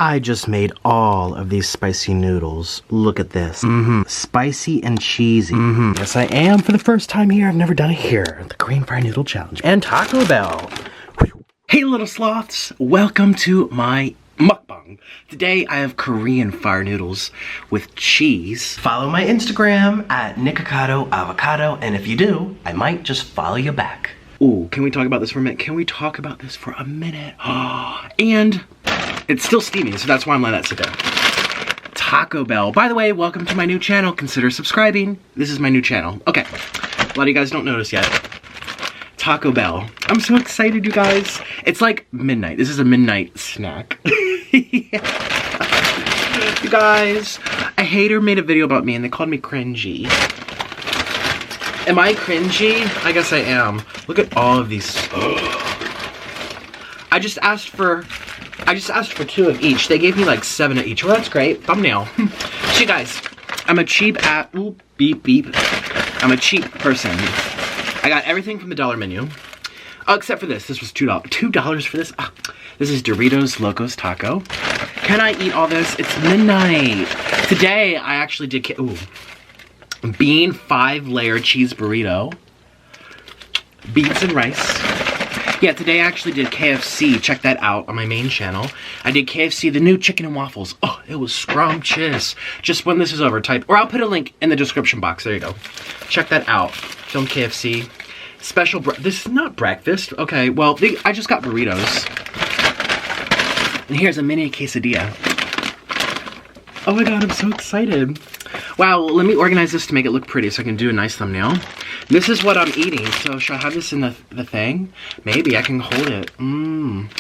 I just made all of these spicy noodles. Look at this. Spicy and cheesy. Yes, I am. For the first time here, I've never done it here. The Korean Fire Noodle Challenge. And Taco Bell. Hey, little sloths. Welcome to my mukbang. Today, I have Korean Fire Noodles with cheese. Follow my Instagram at Nikocado, Avocado. And if you do, I might just follow you back. Ooh, can we talk about this for a minute? Can we talk about this for a minute? And it's still steaming, so that's why I'm letting that sit there. Taco Bell. By the way, welcome to my new channel. Consider subscribing. This is my new channel. Okay, a lot of you guys don't notice yet. Taco Bell. I'm so excited, you guys. It's like midnight. This is a midnight snack. Yeah. You guys, a hater made a video about me and they called me cringy. Am I cringy? I guess I am. Look at all of these. I just asked for 2 of each. They gave me like 7 of each. Well, that's great. Thumbnail. So you guys, I'm a cheap beep beep. I'm a cheap person. I got everything from the dollar menu. Oh, except for this. This was $2. $2 for this? Ah, this is Doritos Locos taco. Can I eat all this? It's midnight. Today, I actually did bean 5-layer cheese burrito, beans and rice. Yeah, today I actually did KFC. Check that out on my main channel. I did KFC, the new chicken and waffles. Oh, it was scrumptious. Just when this is over, type, or I'll put a link in the description box. There you go. Check that out. Filmed KFC. Special, this is not breakfast. Okay, well, I just got burritos. And here's a mini quesadilla. Oh my God, I'm so excited. Wow, let me organize this to make it look pretty so I can do a nice thumbnail. This is what I'm eating, so should I have this in the thing? Maybe I can hold it.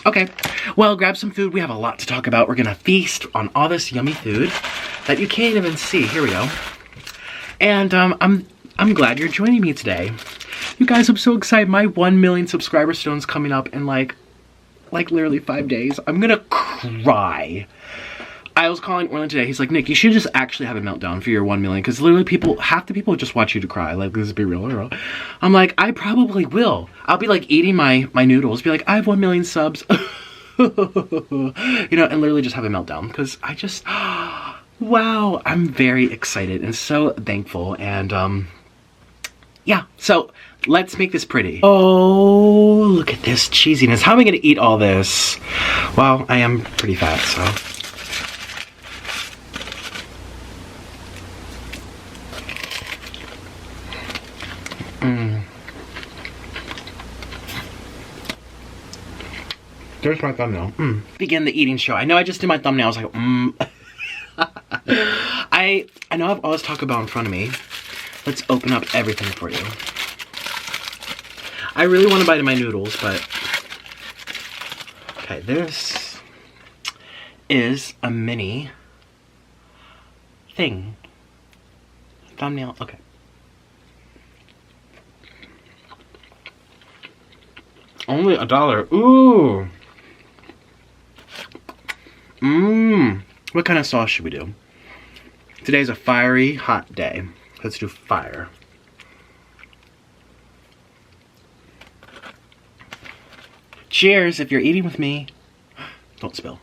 Okay, well, grab some food. We have a lot to talk about. We're gonna feast on all this yummy food that you can't even see. Here we go. And I'm glad you're joining me today. You guys, I'm so excited. My 1 million subscriber stone's coming up in like literally 5 days. I'm gonna cry. I was calling Orlando today. He's like, Nick, you should just actually have a meltdown for your 1 million. Because literally half the people just want you to cry. Like, let's be real. I'm like, I probably will. I'll be like eating my noodles. Be like, I have 1 million subs. You know, and literally just have a meltdown. Because I just, wow. I'm very excited and so thankful. And, yeah. So, let's make this pretty. Oh, look at this cheesiness. How am I going to eat all this? Well, I am pretty fat, so. There's my thumbnail. Begin the eating show. I know I just did my thumbnail. I was like, I know I have all this Taco Bell in front of me. Let's open up everything for you. I really want to bite of my noodles, but... Okay, this is a mini thing. Thumbnail, okay. Only $1. Ooh. What kind of sauce should we do? Today's a fiery, hot day. Let's do fire. Cheers if you're eating with me. Don't spill.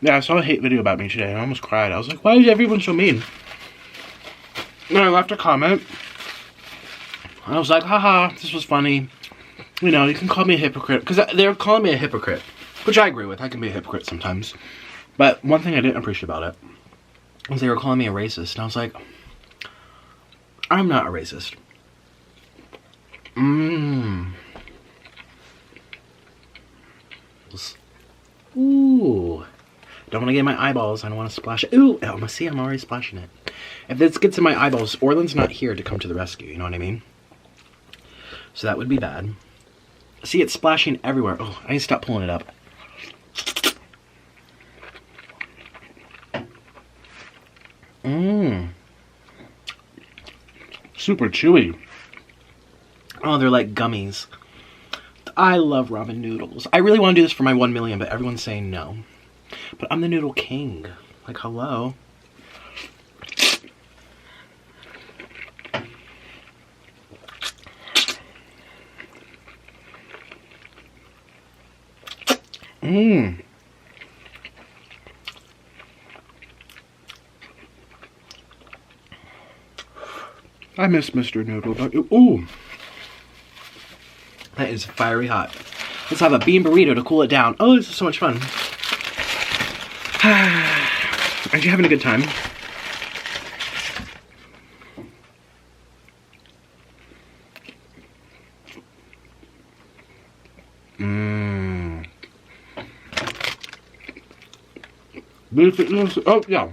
Yeah, I saw a hate video about me today and I almost cried. I was like, why is everyone so mean? And I left a comment. I was like, haha, this was funny. You know, you can call me a hypocrite. Because they're calling me a hypocrite. Which I agree with. I can be a hypocrite sometimes. But one thing I didn't appreciate about it was they were calling me a racist. And I was like, I'm not a racist. Ooh. Don't want to get my eyeballs. I don't want to splash it. Ooh, oh, see, I'm already splashing it. If this gets in my eyeballs, Orland's not here to come to the rescue. You know what I mean? So that would be bad. See, it's splashing everywhere. Oh, I need to stop pulling it up. Super chewy. Oh, they're like gummies. I love ramen noodles. I really want to do this for my 1 million, but everyone's saying no. But I'm the noodle king. Like, hello. Mmm. I miss Mr. Noodle, don't you? Ooh. That is fiery hot. Let's have a bean burrito to cool it down. Oh, this is so much fun. Aren't you having a good time? Mmm. Oh, yeah.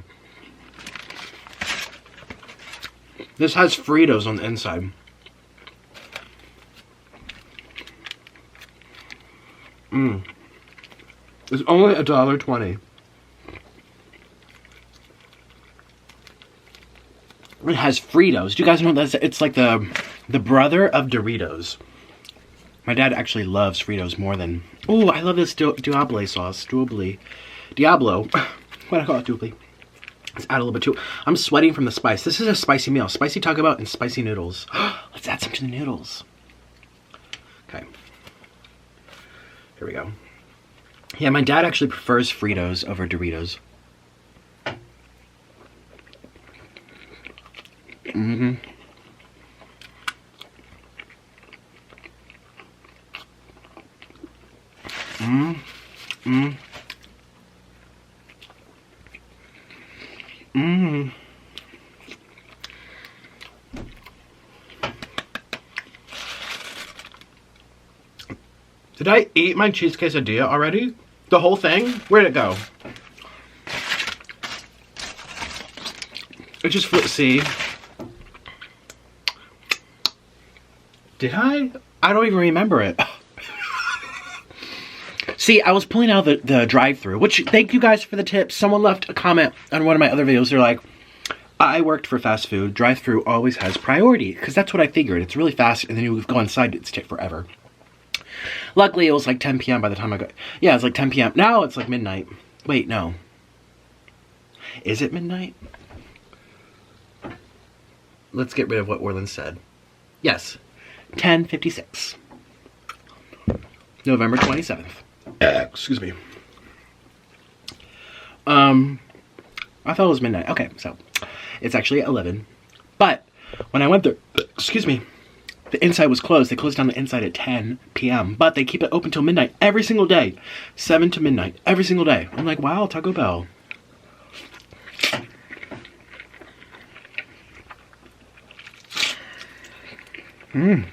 This has Fritos on the inside. Mmm. It's only $1.20. It has Fritos. Do you guys know what that's? It's like the brother of Doritos. My dad actually loves Fritos more than... Oh, I love this Diablo sauce. Diablo. What do I call it? Doobly. Let's add a little bit too. I'm sweating from the spice. This is a spicy meal. Spicy Taco Bell and spicy noodles. Let's add some to the noodles. Okay. Here we go. Yeah, my dad actually prefers Fritos over Doritos. Mm-hmm. Mmm. Mmm. Mmm. Did I eat my cheese quesadilla already? The whole thing? Where'd it go? It just flew. See? Did I? I don't even remember it. See, I was pulling out the drive-thru, which, thank you guys for the tips. Someone left a comment on one of my other videos. They're like, I worked for fast food. Drive-thru always has priority. Because that's what I figured. It's really fast, and then you go inside, it's take forever. Luckily, it was like 10 p.m. by the time I got... Yeah, it was like 10 p.m. Now it's like midnight. Wait, no. Is it midnight? Let's get rid of what Orlin said. Yes. 10:56. November 27th. Excuse me. I thought it was midnight. Okay, so it's actually 11. But when I went there, excuse me, the inside was closed. They closed down the inside at 10 p.m. But they keep it open till midnight every single day. 7 to midnight every single day. I'm like, wow, Taco Bell. Mmm.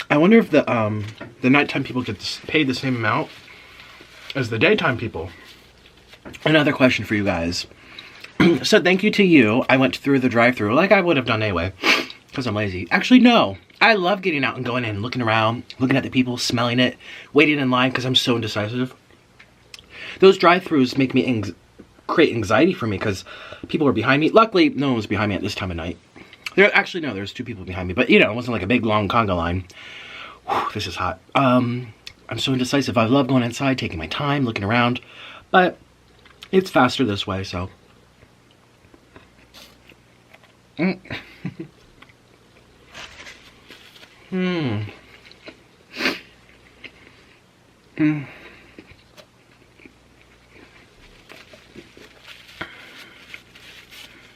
I wonder if the nighttime people get paid the same amount as the daytime people. Another question for you guys. So thank you to you. I went through the drive-thru like I would have done anyway, because I'm lazy. Actually, no. I love getting out and going in, looking around, looking at the people, smelling it, waiting in line because I'm so indecisive. Those drive-thrus make me create anxiety for me because people are behind me. Luckily, no one was behind me at this time of night. Actually, no, there's 2 people behind me, but you know, it wasn't like a big long conga line. Whew, this is hot. I'm so indecisive. I love going inside, taking my time, looking around, but it's faster this way, so.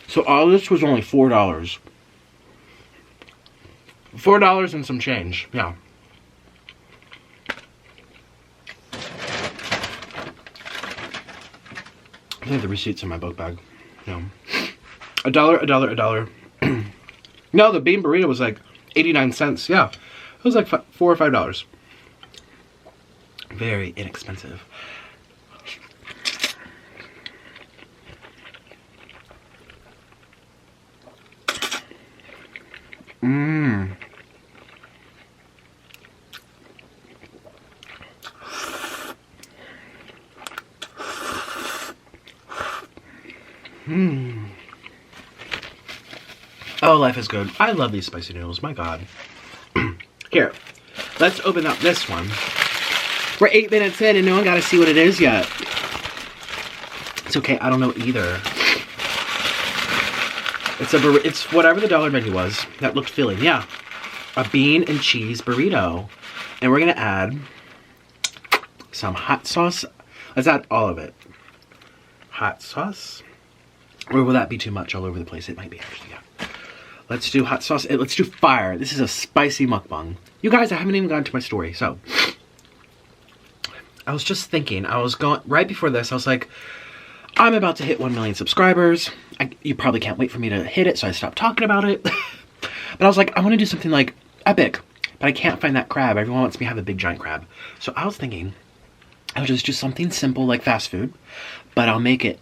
So all this was only $4. $4 and some change, yeah. I think the receipt's in my book bag. No. $1. No, the bean burrito was like 89 cents. Yeah, it was like $4 or $5. Very inexpensive. Mmm. Mmm. Oh, life is good. I love these spicy noodles. My God. Here, let's open up this one. We're 8 minutes in and no one got to see what it is yet. It's okay, I don't know either. It's whatever the dollar menu was that looked filling. Yeah, a bean and cheese burrito. And we're gonna add some hot sauce. Let's add all of it. Hot sauce. Or will that be too much all over the place? It might be actually, yeah. Let's do hot sauce. Let's do fire. This is a spicy mukbang. You guys, I haven't even gotten to my story. So, I was just thinking, I was going, right before this, I was like, I'm about to hit 1 million subscribers. You probably can't wait for me to hit it, so I stopped talking about it. But I was like, I want to do something like epic, but I can't find that crab. Everyone wants me to have a big giant crab. So I was thinking, I'll just do something simple like fast food, but I'll make it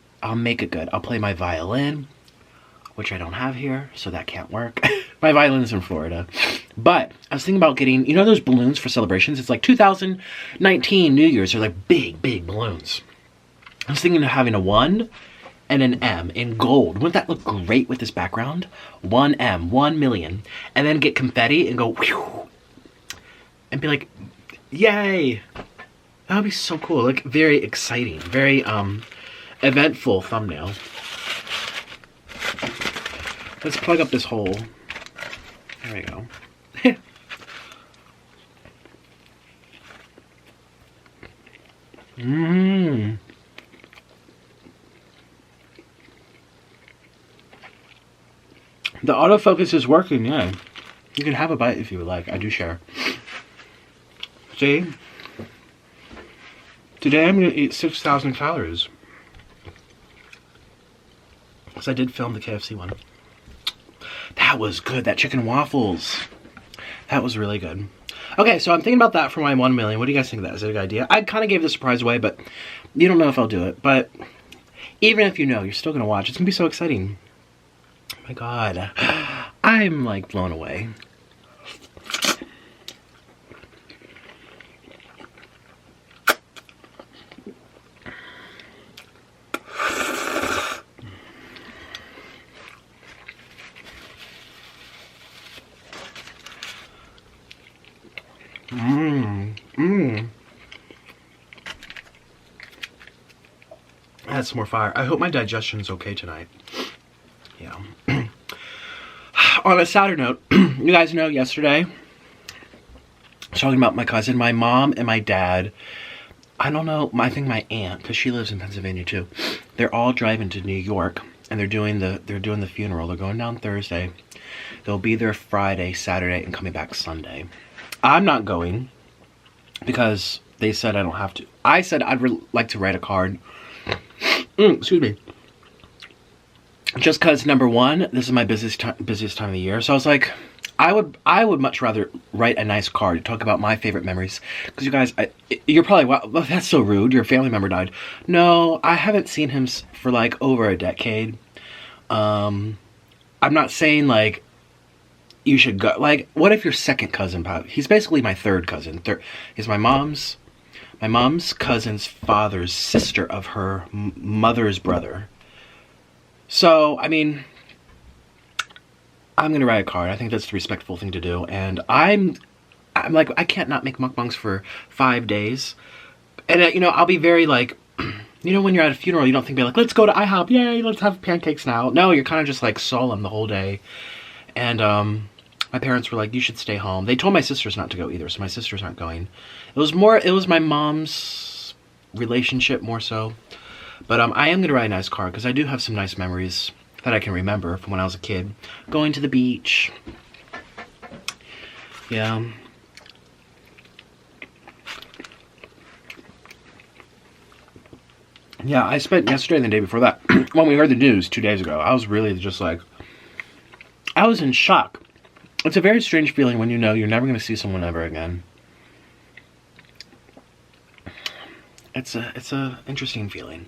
good. I'll play my violin, which I don't have here, so that can't work. My violin's in Florida. But I was thinking about getting, you know those balloons for celebrations? It's like 2019 New Year's. They're like big, big balloons. I was thinking of having a 1 and an M in gold. Wouldn't that look great with this background? 1M, 1 million. And then get confetti and go, whew, and be like, yay. That would be so cool. Like, very exciting. Very, eventful thumbnail. Let's plug up this hole. There we go. Mmm. The autofocus is working, yeah. You can have a bite if you would like. I do share. See? Today I'm going to eat 6,000 calories. Because I did film the KFC one. That was good. That chicken waffles. That was really good. Okay, so I'm thinking about that for my 1 million. What do you guys think of that? Is it a good idea? I kind of gave the surprise away, but you don't know if I'll do it. But even if you know, you're still going to watch. It's going to be so exciting. Oh my God. I'm like blown away. That's more fire. I hope my digestion's okay tonight. Yeah. On a sadder note, you guys know yesterday, I was talking about my cousin, my mom and my dad. I don't know, I think my aunt, because she lives in Pennsylvania too. They're all driving to New York, and they're doing the funeral. They're going down Thursday. They'll be there Friday, Saturday, and coming back Sunday. I'm not going because they said I don't have to. I said I'd like to write a card. Excuse me. Just because, number one, this is my busiest time of the year. So I was like, I would much rather write a nice card, talk about my favorite memories. Because you guys, you're probably, well, that's so rude. Your family member died. No, I haven't seen him for like over a decade. I'm not saying like you should go. Like, what if your second cousin, he's basically my third cousin. He's my mom's cousin's father's sister of her mother's brother. So, I mean, I'm going to write a card. I think that's the respectful thing to do. And I'm like, I can't not make mukbangs for 5 days. And, you know, I'll be very like, you know, when you're at a funeral, you don't think, like, let's go to IHOP. Yay, let's have pancakes now. No, you're kind of just like solemn the whole day. And my parents were like, you should stay home. They told my sisters not to go either, so my sisters aren't going. It was my mom's relationship more so. But I am going to write a nice card because I do have some nice memories that I can remember from when I was a kid. Going to the beach. Yeah. Yeah, I spent yesterday and the day before that, when we heard the news 2 days ago, I was really just like, I was in shock. It's a very strange feeling when you know you're never going to see someone ever again. It's a interesting feeling.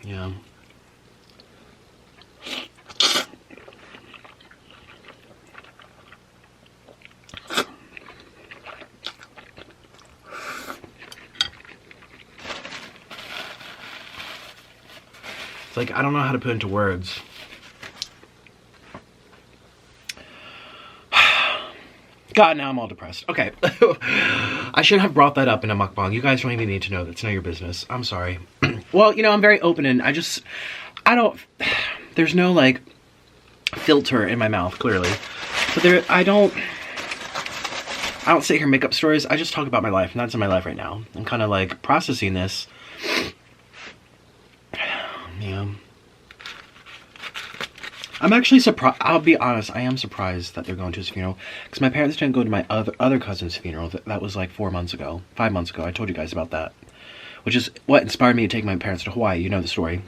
Yeah. It's like, I don't know how to put into words. God, now I'm all depressed. Okay. I shouldn't have brought that up in a mukbang. You guys don't even need to know. That's none of your business. I'm sorry. Well, you know, I'm very open and I don't, there's no like filter in my mouth, clearly. So I don't sit here and make up stories. I just talk about my life, and that's in my life right now. I'm kind of like processing this. Yeah. I'm actually surprised. I'll be honest. I am surprised that they're going to his funeral, because my parents didn't go to my other cousin's funeral. That was like 5 months ago. I told you guys about that, which is what inspired me to take my parents to Hawaii. You know the story.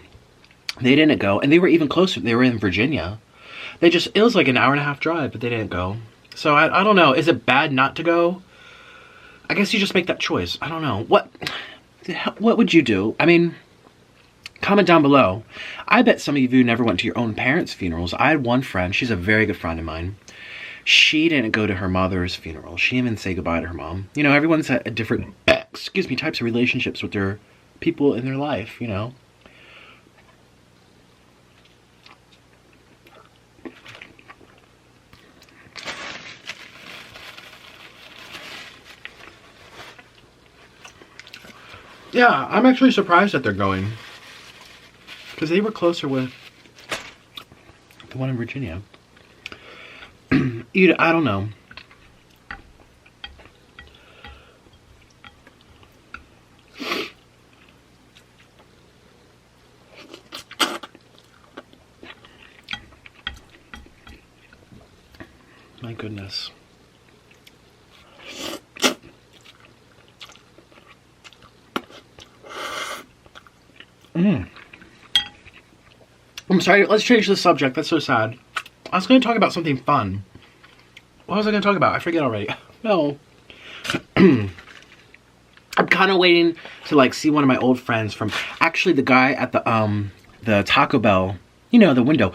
They didn't go, and they were even closer. They were in Virginia. It was like an hour and a half drive, but they didn't go. So I don't know. Is it bad not to go? I guess you just make that choice. I don't know. What would you do? I mean, comment down below. I bet some of you never went to your own parents' funerals. I had one friend. She's a very good friend of mine. She didn't go to her mother's funeral. She didn't even say goodbye to her mom. You know, everyone's had a different, types of relationships with their people in their life, you know. Yeah, I'm actually surprised that they're going, because they were closer with the one in Virginia. I don't know. My goodness. I'm sorry, let's change the subject. That's so sad. I was going to talk about something fun. What was I going to talk about? I forget already. No. I'm kind of waiting to like see one of my old friends from, actually the guy at the Taco Bell, you know, the window.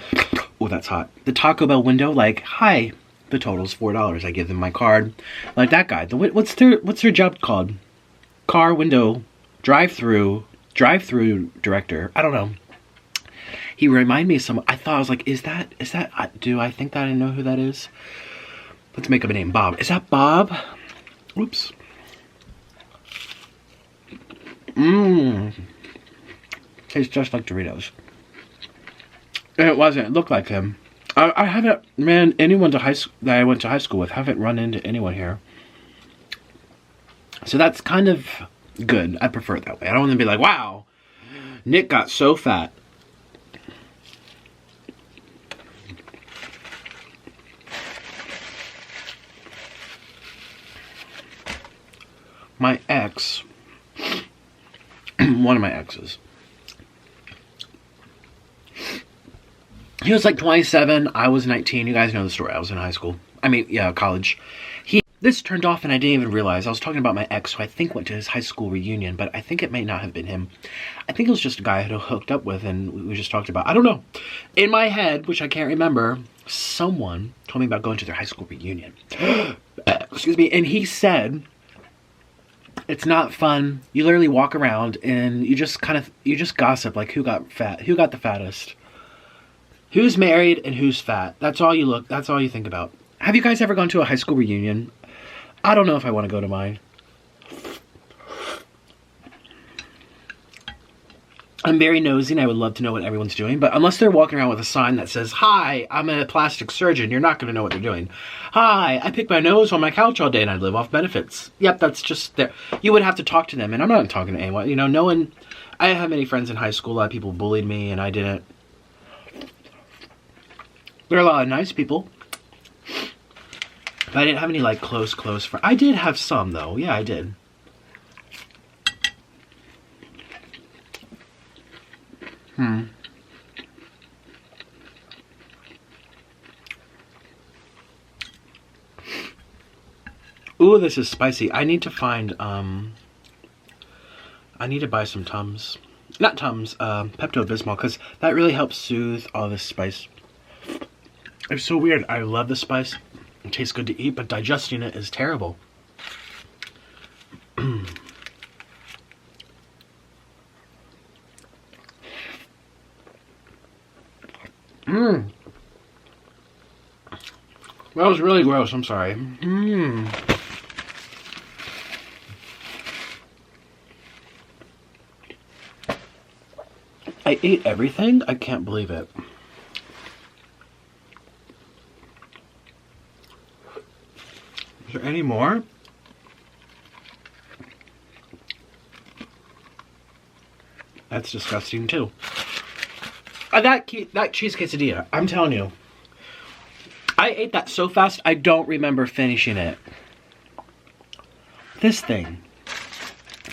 Oh, that's hot. The Taco Bell window, like, hi, the total's $4. I give them my card. Like that guy. What's their job called? Car window drive-through director. I don't know. He reminded me of someone. I I was like, is that, do I think that I know who that is? Let's make up a name. Bob. Is that Bob? Oops. Tastes just like Doritos. And it wasn't. It looked like him. I haven't, man, anyone that I went to high school with, haven't run into anyone here. So that's kind of good. I prefer it that way. I don't want to be like, wow, Nick got so fat. My ex, one of my exes, he was like 27, I was 19, you guys know the story, I was in high school, college. This turned off and I didn't even realize. I was talking about my ex, who I think went to his high school reunion, but I think it may not have been him. I think it was just a guy I had hooked up with and we just talked about, I don't know. In my head, which I can't remember, someone told me about going to their high school reunion. Excuse me, and he said, it's not fun. You literally walk around and you just gossip like who got fat, who got the fattest, who's married and who's fat. That's all you think about. Have you guys ever gone to a high school reunion? I don't know if I want to go to mine. I'm very nosy and I would love to know what everyone's doing, but unless they're walking around with a sign that says, hi, I'm a plastic surgeon, you're not going to know what they're doing. Hi, I pick my nose on my couch all day and I live off benefits. Yep, that's just there. You would have to talk to them, and I'm not talking to anyone. You know, no one, I didn't have many friends in high school. A lot of people bullied me and I didn't. There are a lot of nice people. But I didn't have any, like, close friends. I did have some, though. Yeah, I did. Ooh, this is spicy. I need to find, I need to buy some Tums. Not Tums, Pepto-Bismol, because that really helps soothe all this spice. It's so weird. I love the spice. It tastes good to eat, but digesting it is terrible. That was really gross. I'm sorry. I ate everything? I can't believe it. Is there any more? That's disgusting too. That cheese quesadilla, I'm telling you. I ate that so fast, I don't remember finishing it. This thing,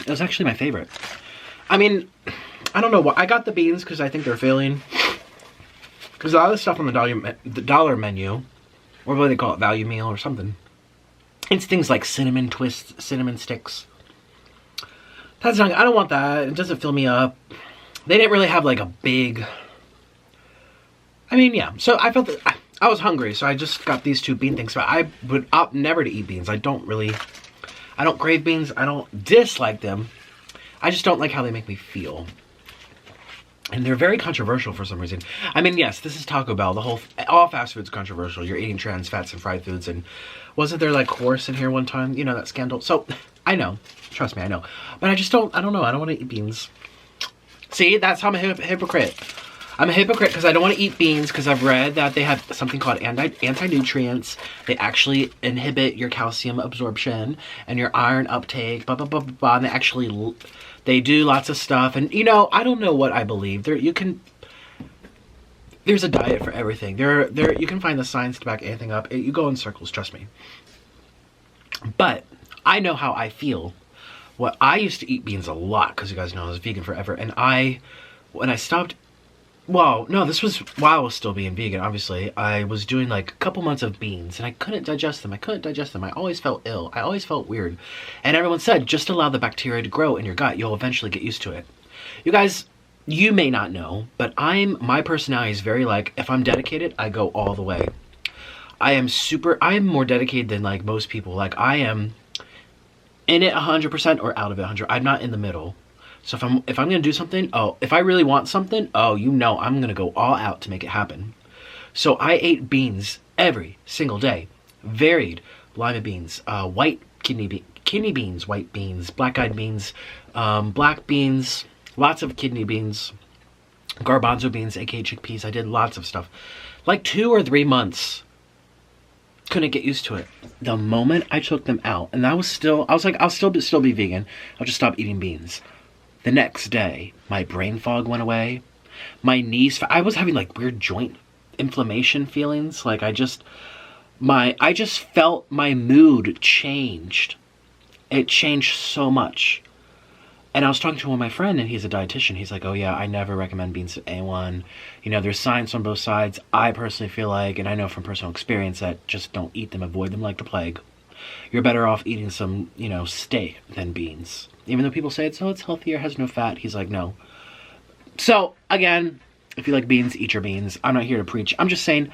it was actually my favorite. I mean, I don't know why. I got the beans because I think they're filling. Because a lot of the stuff on the dollar menu, or what do they call it, value meal or something, it's things like cinnamon twists, cinnamon sticks. That's not, I don't want that. It doesn't fill me up. They didn't really have like a big, I mean, yeah. So I felt that I was hungry, so I just got these two bean things. But I would opt never to eat beans. I don't crave beans. I don't dislike them. I just don't like how they make me feel. And they're very controversial for some reason. I mean, yes, this is Taco Bell. All fast food's controversial. You're eating trans fats and fried foods. And wasn't there like horse in here one time? You know, that scandal. So I know. Trust me, I know. But I don't know. I don't want to eat beans. See, that's how I'm a hypocrite. I'm a hypocrite because I don't want to eat beans because I've read that they have something called anti-nutrients. They actually inhibit your calcium absorption and your iron uptake, blah, blah, blah, blah, blah. And they do lots of stuff. And, you know, I don't know what I believe. There's a diet for everything. You can find the science to back anything up. You go in circles, trust me. But I know how I feel. Well, I used to eat beans a lot because you guys know I was vegan forever. And when I stopped, well, no, this was while I was still being vegan, obviously. I was doing like a couple months of beans and I couldn't digest them. I always felt ill. I always felt weird. And everyone said, just allow the bacteria to grow in your gut. You'll eventually get used to it. You guys, you may not know, but my personality is very like, if I'm dedicated, I go all the way. I am more dedicated than like most people. Like I am in it 100% or out of it 100. I'm not in the middle. So if I'm gonna do something, if I really want something, you know I'm gonna go all out to make it happen. So I ate beans every single day, varied lima beans, white kidney beans, white beans, black-eyed beans, black beans, lots of kidney beans, garbanzo beans, aka chickpeas. I did lots of stuff, like 2 or 3 months. Couldn't get used to it. The moment I took them out, and I was like, I'll still be vegan. I'll just stop eating beans. The next day, my brain fog went away. My knees, I was having like weird joint inflammation feelings. Like I just felt my mood changed. It changed so much. And I was talking to one of my friends, and he's a dietitian. He's like, oh yeah, I never recommend beans to anyone. You know, there's science on both sides. I personally feel like, and I know from personal experience, that just don't eat them, avoid them like the plague. You're better off eating some, you know, steak than beans. Even though people say it's healthier, has no fat. He's like, no. So, again, if you like beans, eat your beans. I'm not here to preach. I'm just saying.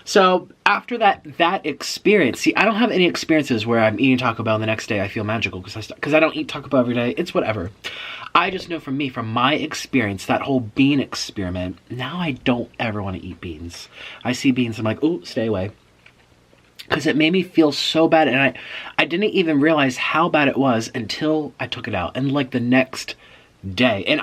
So, after that experience, see, I don't have any experiences where I'm eating Taco Bell and the next day I feel magical because I don't eat Taco Bell every day. It's whatever. I just know from my experience, that whole bean experiment, now I don't ever want to eat beans. I see beans, I'm like, ooh, stay away. Because it made me feel so bad, and I didn't even realize how bad it was until I took it out. And like the next day, and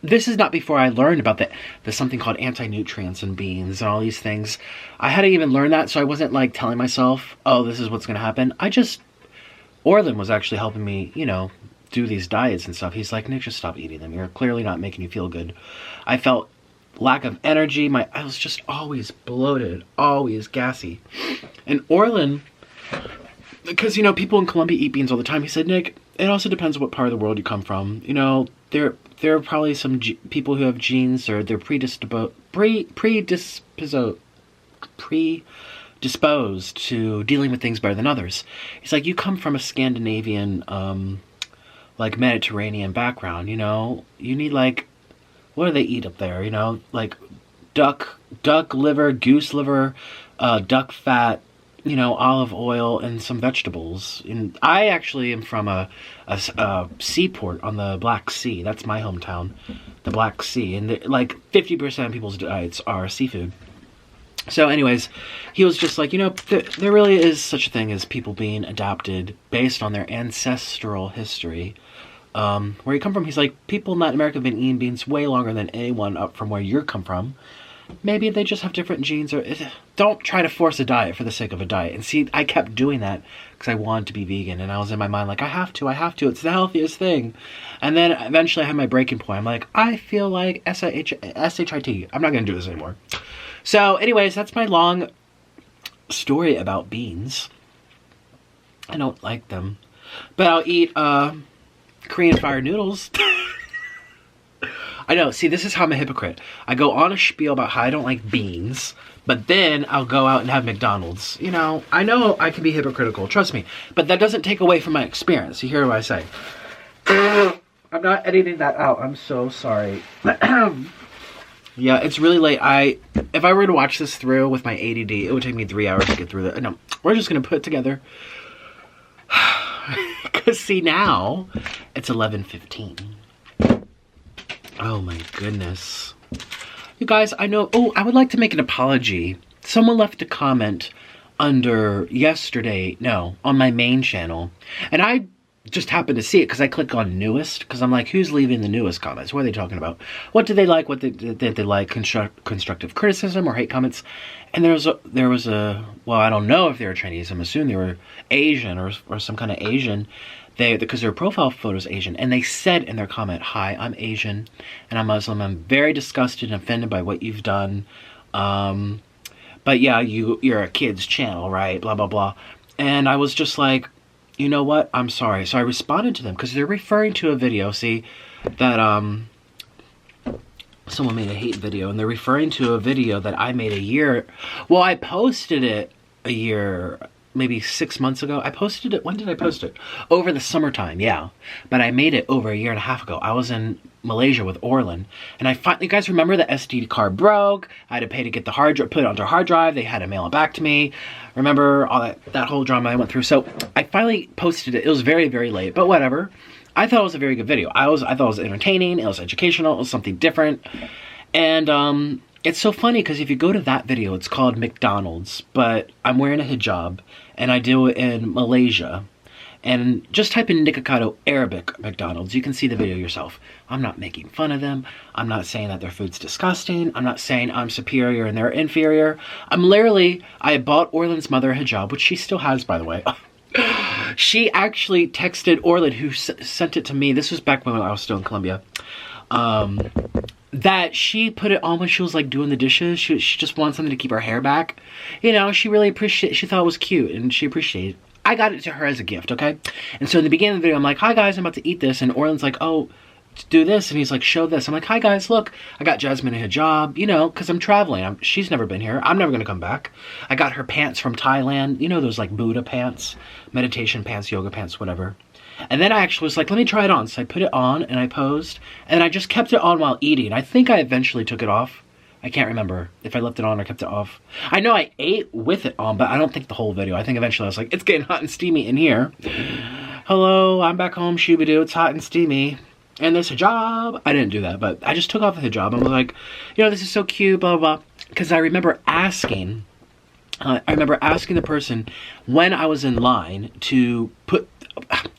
this is not before I learned about there's something called anti-nutrients in beans and all these things. I hadn't even learned that, so I wasn't like telling myself, oh, this is what's going to happen. Orlin was actually helping me, you know, do these diets and stuff. He's like, Nick, just stop eating them. You're clearly not making you feel good. I felt lack of energy. I was just always bloated, always gassy. And Orlin, because, you know, people in Colombia eat beans all the time, he said, Nick, it also depends on what part of the world you come from. You know, there are probably some people who have genes, or they're predisposed to dealing with things better than others. He's like, you come from a Scandinavian, like Mediterranean background, you know, you need like, what do they eat up there? You know, like duck liver, goose liver, duck fat, you know, olive oil, and some vegetables. And I actually am from a seaport on the Black Sea. That's my hometown, the Black Sea. And like 50% of people's diets are seafood. So anyways, he was just like, you know, there really is such a thing as people being adopted based on their ancestral history. Where you come from, he's like, people in Latin America have been eating beans way longer than anyone up from where you come from. Maybe they just have different genes, or don't try to force a diet for the sake of a diet. And see, I kept doing that because I wanted to be vegan, and I was in my mind like, I have to, it's the healthiest thing. And then eventually I had my breaking point. I'm like, I feel like shit. I'm not going to do this anymore. So anyways, that's my long story about beans. I don't like them, but I'll eat Korean Fire Noodles. I know, see, this is how I'm a hypocrite. I go on a spiel about how I don't like beans, but then I'll go out and have McDonald's. You know I can be hypocritical, trust me. But that doesn't take away from my experience. You hear what I say. I'm not editing that out. I'm so sorry. Yeah, it's really late. If I were to watch this through with my ADD, it would take me 3 hours to get through that. No, we're just going to put it together. Because, see, now it's 11:15. Oh my goodness. You guys, I know, I would like to make an apology. Someone left a comment under on my main channel. And I just happened to see it because I click on newest, because I'm like, who's leaving the newest comments? What are they talking about? What did they like? What did they like? Constructive criticism or hate comments? And there was a, well, I don't know if they were Chinese. I'm assuming they were Asian or some kind of Asian. Because their profile photo is Asian, and they said in their comment, "Hi, I'm Asian, and I'm Muslim. I'm very disgusted and offended by what you've done. But yeah, you're a kid's channel, right? Blah blah blah." And I was just like, you know what? I'm sorry. So I responded to them because they're referring to a video. See that someone made a hate video, and they're referring to a video that I made a year. Well, I posted it a year. Maybe 6 months ago. I posted it. When did I post it? Over the summertime, yeah. But I made it over a year and a half ago. I was in Malaysia with Orlin, and I finally, you guys remember the SD card broke? I had to pay to get the hard drive, put it onto a hard drive. They had to mail it back to me. Remember all that whole drama I went through? So I finally posted it. It was very, very late, but whatever. I thought it was a very good video. I thought it was entertaining. It was educational. It was something different. And it's so funny because if you go to that video, it's called McDonald's, but I'm wearing a hijab, and I do it in Malaysia. And just type in Nikocado Arabic McDonald's. You can see the video yourself. I'm not making fun of them. I'm not saying that their food's disgusting. I'm not saying I'm superior and they're inferior. I bought Orlin's mother a hijab, which she still has, by the way. She actually texted Orlin, who sent it to me. This was back when I was still in Colombia. That she put it on when she was like doing the dishes. She just wanted something to keep her hair back. You know, she really appreciated, she thought it was cute and she appreciated it. I got it to her as a gift, okay? And so in the beginning of the video, I'm like, hi guys, I'm about to eat this. And Orlin's like, oh, do this. And he's like, show this. I'm like, hi guys, look, I got Jasmine a hijab, you know, because I'm traveling. She's never been here. I'm never going to come back. I got her pants from Thailand. You know, those like Buddha pants, meditation pants, yoga pants, whatever. And then I actually was like, let me try it on. So I put it on and I posed. And I just kept it on while eating. I think I eventually took it off. I can't remember if I left it on or kept it off. I know I ate with it on, but I don't think the whole video. I think eventually I was like, it's getting hot and steamy in here. Hello, I'm back home, shoo-ba-doo. It's hot and steamy. And this hijab. I didn't do that, but I just took off the hijab. I was like, you know, this is so cute, blah, blah, blah. Because I remember asking the person when I was in line to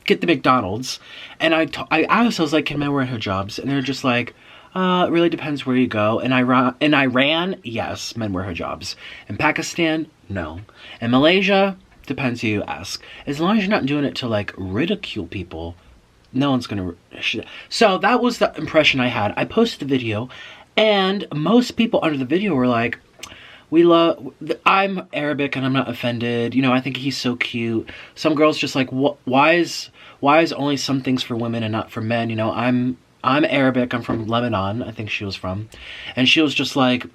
get the McDonald's, and I asked, I was like, can men wear hijabs? And they're just like, it really depends where you go. In Iran, yes, men wear hijabs. In Pakistan, no. In Malaysia, depends who you ask. As long as you're not doing it to like ridicule people, no one's gonna. So that was the impression I had. I posted the video, and most people under the video were like, I'm Arabic and I'm not offended. You know, I think he's so cute. Some girls just like, why is only some things for women and not for men? You know, I'm Arabic. I'm from Lebanon, I think she was from. And she was just like,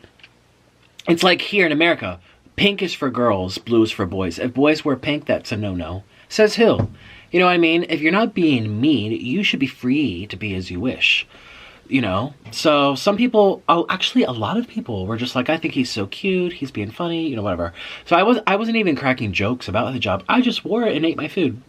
it's like here in America, pink is for girls, blue is for boys. If boys wear pink, that's a no-no. Says who? You know what I mean? If you're not being mean, you should be free to be as you wish. You know, so some people, actually a lot of people were just like, I think he's so cute, he's being funny, you know, whatever. So I wasn't even cracking jokes about the hijab. I just wore it and ate my food.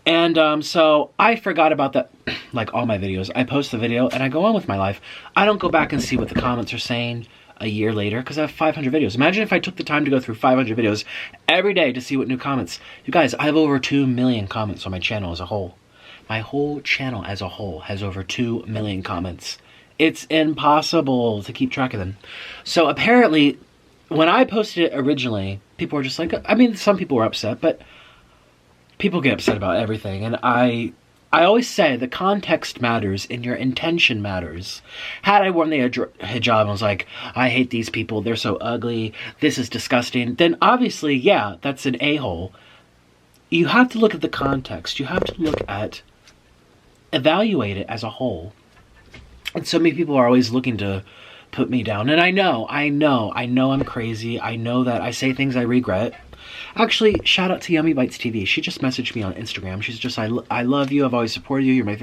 And so I forgot about that, like all my videos. I post the video and I go on with my life. I don't go back and see what the comments are saying. a year later because I have 500 videos. Imagine if I took the time to go through 500 videos every day to see what new comments. You guys, I have over 2 million comments on my channel as a whole. My whole channel as a whole has over 2 million comments. It's impossible to keep track of them. So apparently, when I posted it originally, people were just like, I mean, some people were upset, but people get upset about everything. And I always say the context matters and your intention matters. Had I worn the hijab and was like, I hate these people, they're so ugly, this is disgusting, then obviously, yeah, that's an a-hole. You have to look at the context. You have to look at, evaluate it as a whole. And so many people are always looking to put me down. And I know I'm crazy. I know that I say things I regret. Actually, shout out to Yummy Bites TV. She just messaged me on Instagram. She's just, I love you. I've always supported you. You're my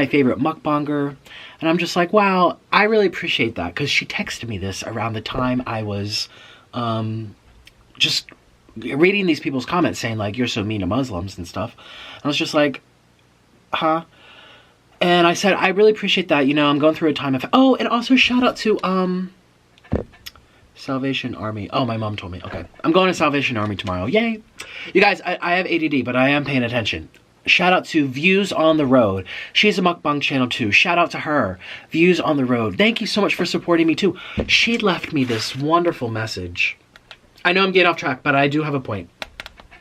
favorite mukbanger. And I'm just like, wow, I really appreciate that. Because she texted me this around the time I was just reading these people's comments saying like, you're so mean to Muslims and stuff. I was just like, huh? And I said, I really appreciate that. You know, I'm going through a time of... Oh, and also shout out to Salvation Army. Oh, my mom told me. Okay. I'm going to Salvation Army tomorrow. Yay. You guys, I have ADD, but I am paying attention. Shout out to Views on the Road. She's a mukbang channel too. Shout out to her. Views on the Road. Thank you so much for supporting me too. She left me this wonderful message. I know I'm getting off track, but I do have a point.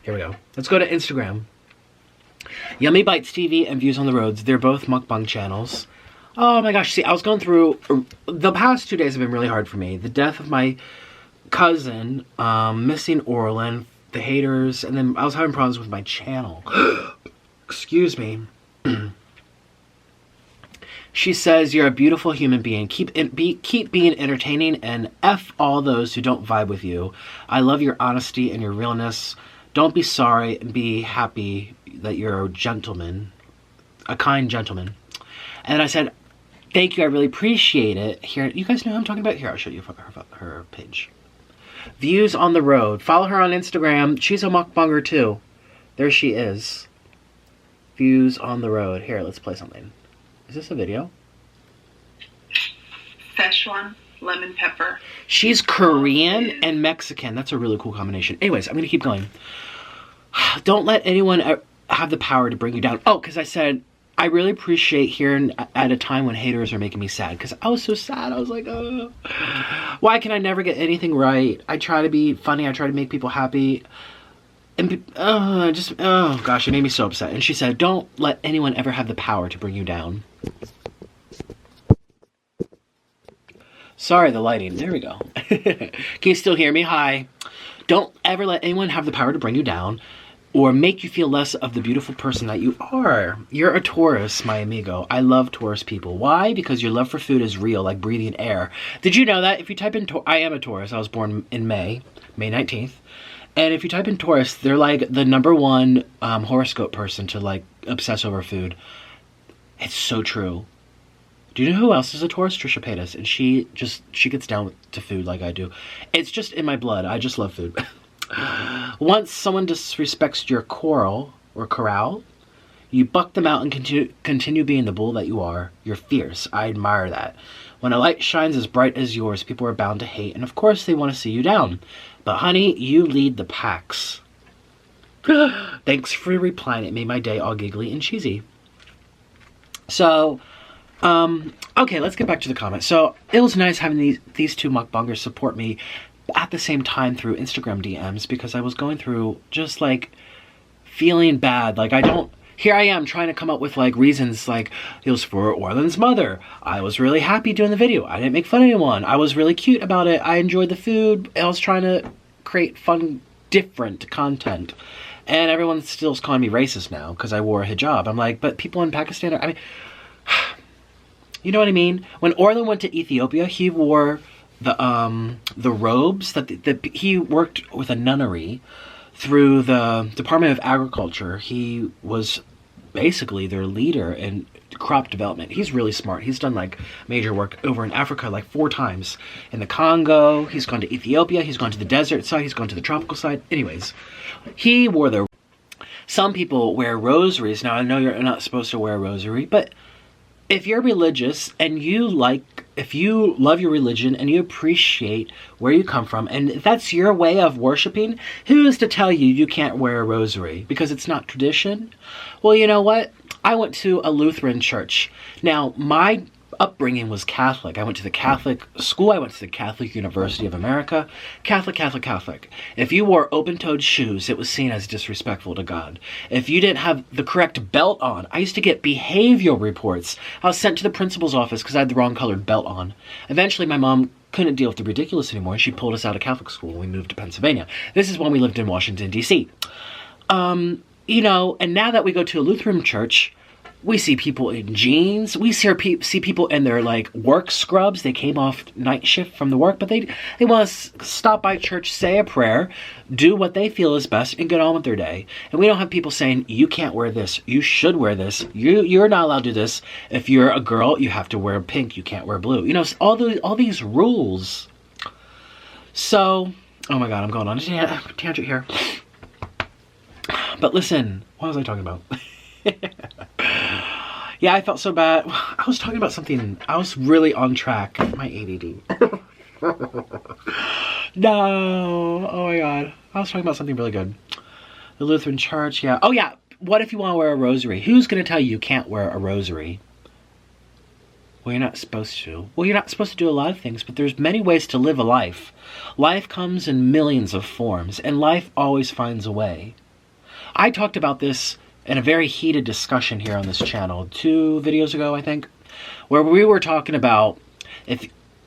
Here we go. Let's go to Instagram. Yummy Bites TV and Views on the Roads. They're both mukbang channels. Oh my gosh. See, I was going through... The past 2 days have been really hard for me. The death of my cousin, missing Orlin, the haters, and then I was having problems with my channel. Excuse me. She says, you're a beautiful human being. Keep being entertaining and F all those who don't vibe with you. I love your honesty and your realness. Don't be sorry and be happy that you're a gentleman, a kind gentleman. And I said, thank you, I really appreciate it. Here, you guys know who I'm talking about? Here, I'll show you her page. Views on the Road. Follow her on Instagram. She's a mukbanger too. There she is. Views on the Road. Here, let's play something. Is this a video? Szechuan lemon pepper. She's Korean and Mexican. That's a really cool combination. Anyways, I'm going to keep going. Don't let anyone have the power to bring you down. Oh, because I said, I really appreciate hearing at a time when haters are making me sad. Because I was so sad. I was like, oh, why can I never get anything right? I try to be funny. I try to make people happy. And oh gosh, it made me so upset. And she said, don't let anyone ever have the power to bring you down. Sorry, the lighting. There we go. Can you still hear me? Hi. Don't ever let anyone have the power to bring you down or make you feel less of the beautiful person that you are. You're a Taurus, my amigo. I love Taurus people. Why? Because your love for food is real, like breathing air. Did you know that? If you type in... I am a Taurus. I was born in May 19th. And if you type in Taurus, they're like the #1 horoscope person to like obsess over food. It's so true. Do you know who else is a Taurus? Trisha Paytas. And she gets down to food like I do. It's just in my blood. I just love food. Once someone disrespects your corral, you buck them out and continue being the bull that you are. You're fierce. I admire that. When a light shines as bright as yours, people are bound to hate. And of course they want to see you down. But honey, you lead the packs. Thanks for replying. It made my day all giggly and cheesy. So... okay, let's get back to the comments. So, it was nice having these two mukbangers support me at the same time through Instagram DMs because I was going through just, like, feeling bad. Like, here I am trying to come up with, like, reasons, like, it was for Orland's mother. I was really happy doing the video. I didn't make fun of anyone. I was really cute about it. I enjoyed the food. I was trying to create fun, different content. And everyone still's calling me racist now because I wore a hijab. I'm like, but people in Pakistan are, I mean... You know what I mean? When Orlan went to Ethiopia, he wore the robes that he worked with a nunnery through the Department of Agriculture. He was basically their leader in crop development. He's really smart. He's done like major work over in Africa like 4 times. In the Congo, he's gone to Ethiopia, he's gone to the desert side, he's gone to the tropical side. Anyways, he wore the... Some people wear rosaries. Now, I know you're not supposed to wear a rosary, but... if you're religious and you like if you love your religion and you appreciate where you come from, and if that's your way of worshiping, who is to tell you you can't wear a rosary because it's not tradition? Well, you know what? I went to a Lutheran church. Now, my upbringing was Catholic. I went to the Catholic school. I went to the Catholic University of America. Catholic, Catholic, Catholic. If you wore open-toed shoes, it was seen as disrespectful to God. If you didn't have the correct belt on, I used to get behavioral reports. I was sent to the principal's office because I had the wrong colored belt on. Eventually, my mom couldn't deal with the ridiculous anymore, and she pulled us out of Catholic school and we moved to Pennsylvania. This is when we lived in Washington, D.C. You know, and now that we go to a Lutheran church, we see people in jeans. We see people in their, like, work scrubs. They came off night shift from the work, but they want to stop by church, say a prayer, do what they feel is best, and get on with their day. And we don't have people saying, you can't wear this. You should wear this. You're not allowed to do this. If you're a girl, you have to wear pink. You can't wear blue. You know, all these rules. So, oh my God, I'm going on a tangent here. But listen, what was I talking about? Yeah, I felt so bad. I was talking about something. I was really on track. My ADD. No. Oh my God. I was talking about something really good. The Lutheran church, yeah. Oh yeah. What if you want to wear a rosary? Who's going to tell you you can't wear a rosary? Well, you're not supposed to. Well, you're not supposed to do a lot of things, but there's many ways to live a life. Life comes in millions of forms, and life always finds a way. I talked about this in a very heated discussion here on this channel 2 videos ago, I think, where we were talking about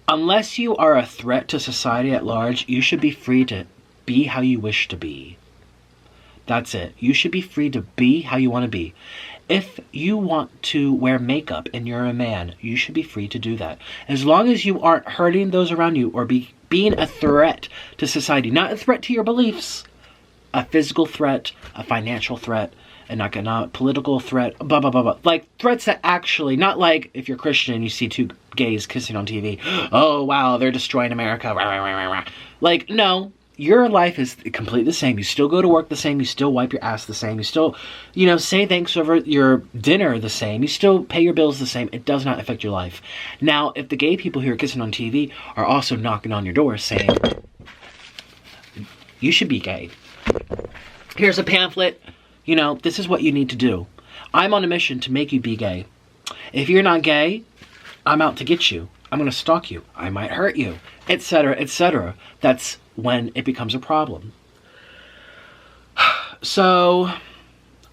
unless you are a threat to society at large, you should be free to be how you wish to be. That's it. You should be free to be how you want to be. If you want to wear makeup and you're a man, you should be free to do that. As long as you aren't hurting those around you or being a threat to society, not a threat to your beliefs, a physical threat, a financial threat, an economic, political threat, blah, blah, blah, blah. Like, threats that actually, not like if you're Christian and you see 2 gays kissing on TV. Oh, wow, they're destroying America. Rah, rah, rah, rah. Like, no, your life is completely the same. You still go to work the same. You still wipe your ass the same. You still, you know, say thanks over your dinner the same. You still pay your bills the same. It does not affect your life. Now, if the gay people who are kissing on TV are also knocking on your door saying, you should be gay. Here's a pamphlet. You know, this is what you need to do. I'm on a mission to make you be gay. If you're not gay, I'm out to get you. I'm going to stalk you. I might hurt you, etc., etc. That's when it becomes a problem. So,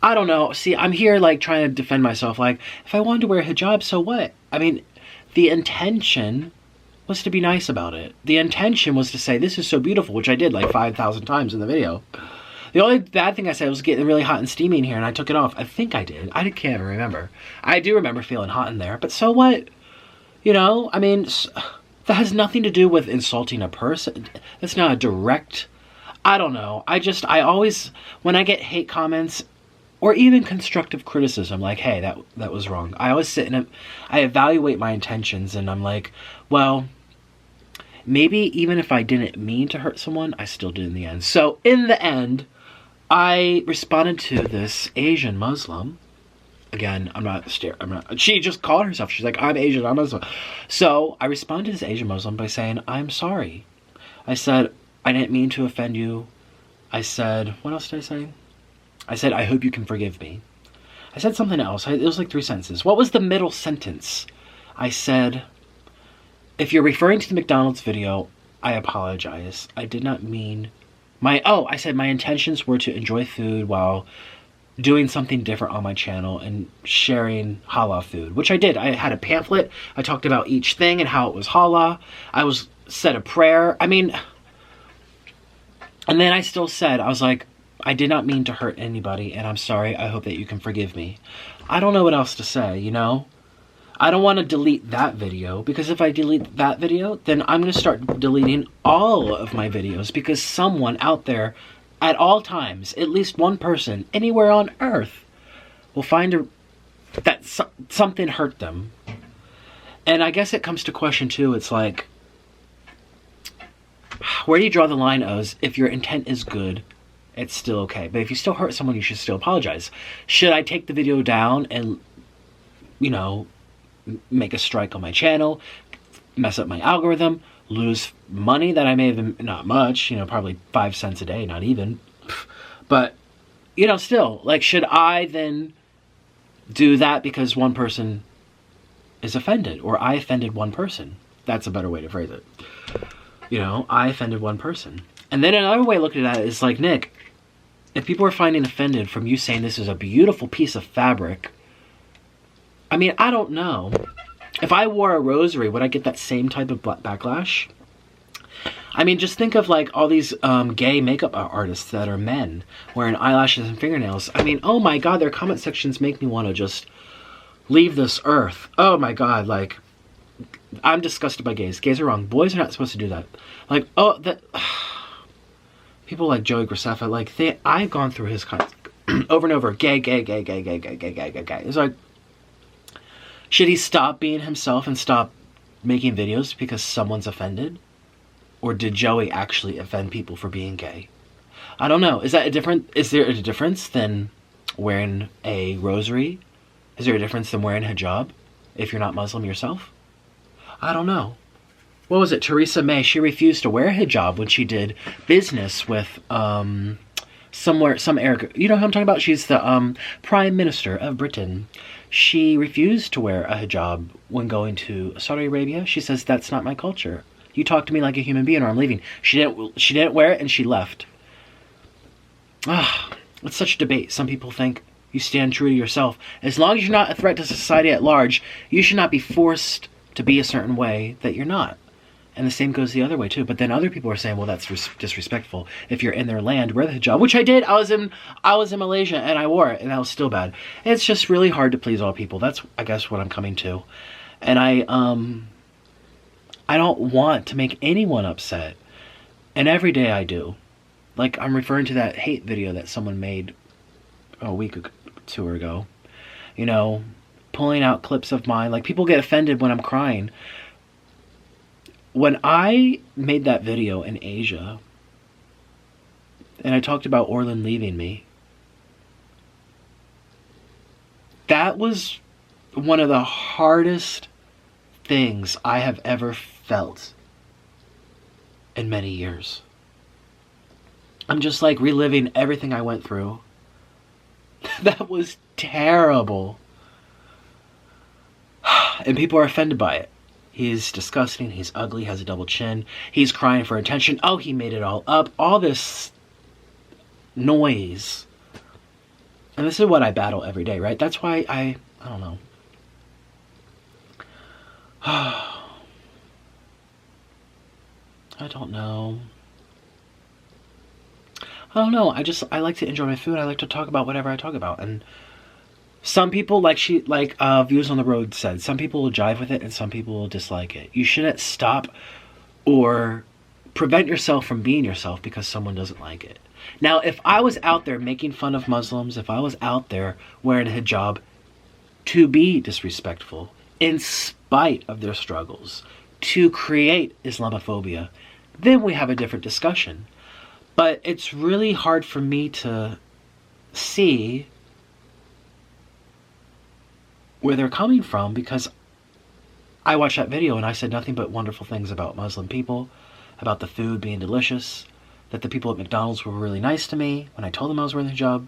I don't know. See, I'm here like trying to defend myself. Like, if I wanted to wear a hijab, so what? I mean, the intention was to be nice about it. The intention was to say, this is so beautiful, which I did like 5,000 times in the video. The only bad thing I said was getting really hot and steamy in here, and I took it off. I think I did. I can't even remember. I do remember feeling hot in there, but so what? You know, I mean, that has nothing to do with insulting a person. That's not a direct, I don't know. I always, when I get hate comments, or even constructive criticism, like, hey, that was wrong. I always sit and I evaluate my intentions, and I'm like, well, maybe even if I didn't mean to hurt someone, I still did in the end. So, in the end, I responded to this Asian Muslim. Again, she just called herself. She's like, I'm Asian, I'm Muslim. So, I responded to this Asian Muslim by saying, I'm sorry. I said, I didn't mean to offend you. I said, what else did I say? I said, I hope you can forgive me. I said something else. It was like 3 sentences. What was the middle sentence? I said, if you're referring to the McDonald's video, I apologize. I did not mean I said my intentions were to enjoy food while doing something different on my channel and sharing halal food, which I did. I had a pamphlet. I talked about each thing and how it was halal. I said a prayer. I mean, and then I still said, I was like, I did not mean to hurt anybody, and I'm sorry. I hope that you can forgive me. I don't know what else to say, you know? I don't want to delete that video, because if I delete that video, then I'm going to start deleting all of my videos, because someone out there, at all times, at least one person, anywhere on earth, will find that something hurt them. And I guess it comes to question two, it's like, where do you draw the line as if your intent is good, it's still okay. But if you still hurt someone, you should still apologize. Should I take the video down and, you know, make a strike on my channel, mess up my algorithm, lose money that I may have, not much, you know, probably 5 cents a day, not even. But, you know, still, like, should I then do that because one person is offended, or I offended one person? That's a better way to phrase it. You know, I offended one person. And then another way of looking at it is like, Nick, if people are finding offended from you saying this is a beautiful piece of fabric, I mean, I don't know. If I wore a rosary, would I get that same type of backlash? I mean, just think of like all these gay makeup artists that are men wearing eyelashes and fingernails. I mean, oh my God, their comment sections make me want to just leave this earth. Oh my God, like, I'm disgusted by gays. Gays are wrong. Boys are not supposed to do that. Like, oh, that... People like Joey Graceffa, like, I've gone through his over and over. Gay, gay, gay, gay, gay, gay, gay, gay, gay, gay. It's like, should he stop being himself and stop making videos because someone's offended? Or did Joey actually offend people for being gay? I don't know. Is there a difference than wearing a rosary? Is there a difference than wearing a hijab if you're not Muslim yourself? I don't know. What was it? Theresa May, she refused to wear a hijab when she did business with some Arab. You know who I'm talking about? She's the Prime Minister of Britain. She refused to wear a hijab when going to Saudi Arabia. She says, that's not my culture. You talk to me like a human being or I'm leaving. She didn't wear it and she left. It's such a debate. Some people think you stand true to yourself. As long as you're not a threat to society at large, you should not be forced to be a certain way that you're not. And the same goes the other way too. But then other people are saying, well, that's disrespectful. If you're in their land, wear the hijab, which I did. I was in Malaysia and I wore it, and that was still bad. And it's just really hard to please all people. That's, I guess, what I'm coming to. And I don't want to make anyone upset. And every day I do. Like, I'm referring to that hate video that someone made a week or two ago. You know, pulling out clips of mine. Like, people get offended when I'm crying. When I made that video in Asia, and I talked about Orlin leaving me, that was one of the hardest things I have ever felt in many years. I'm just like reliving everything I went through. That was terrible. And people are offended by it. He's disgusting, he's ugly, has a double chin, he's crying for attention, oh, he made it all up, all this noise. And this is what I battle every day, right? That's why I don't know. I don't know. I like to enjoy my food. I like to talk about whatever I talk about. And some people, like Views on the Road said, some people will jive with it and some people will dislike it. You shouldn't stop or prevent yourself from being yourself because someone doesn't like it. Now, if I was out there making fun of Muslims, if I was out there wearing a hijab to be disrespectful, in spite of their struggles, to create Islamophobia, then we have a different discussion. But it's really hard for me to see where they're coming from, because I watched that video and I said nothing but wonderful things about Muslim people, about the food being delicious, that the people at McDonald's were really nice to me when I told them I was wearing the hijab.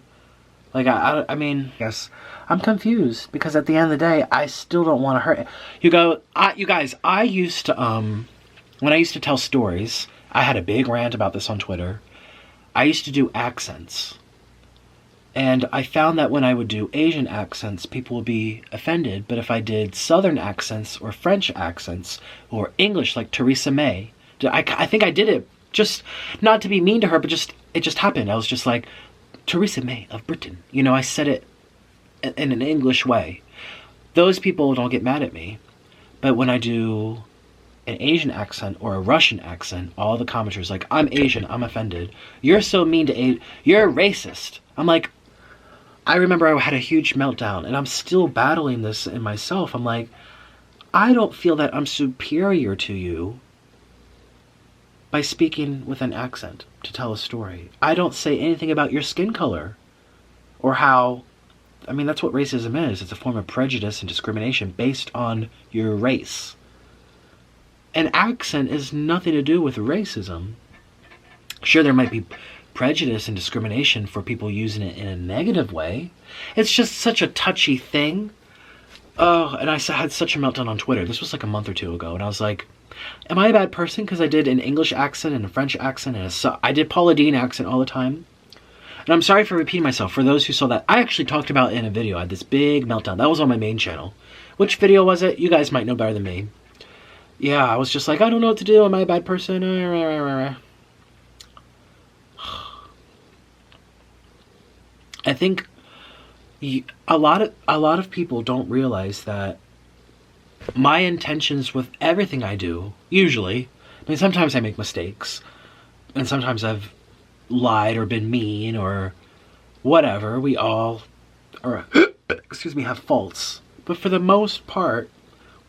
Like, I mean, yes, I'm confused, because at the end of the day, I still don't want to hurt. You guys, I used to, when I used to tell stories, I had a big rant about this on Twitter. I used to do accents. And I found that when I would do Asian accents, people would be offended. But if I did Southern accents or French accents or English, like Theresa May, I think I did it just not to be mean to her, but it just happened. I was just like, Theresa May of Britain. You know, I said it in an English way. Those people don't get mad at me. But when I do an Asian accent or a Russian accent, all the commenters like, I'm Asian, I'm offended. You're so mean to you're racist. I'm like, I remember I had a huge meltdown, and I'm still battling this in myself. I'm like, I don't feel that I'm superior to you by speaking with an accent to tell a story. I don't say anything about your skin color or how, I mean, that's what racism is. It's a form of prejudice and discrimination based on your race. an accent is nothing to do with racism. Sure, there might be prejudice and discrimination for people using it in a negative way. It's just such a touchy thing. Oh, and I had such a meltdown on Twitter. This was like a month or two ago, and I was like, am I a bad person because I did an English accent and a French accent and I did Paula Deen accent all the time? And I'm sorry for repeating myself. For those who saw that, I actually talked about it in a video. I had this big meltdown. That was on my main channel. Which video was it? You guys might know better than me. Yeah, I was just like, I don't know what to do. Am I a bad person? I think a lot of people don't realize that my intentions with everything I do, usually, I mean, sometimes I make mistakes, and sometimes I've lied or been mean or whatever. We all excuse me, have faults. But for the most part,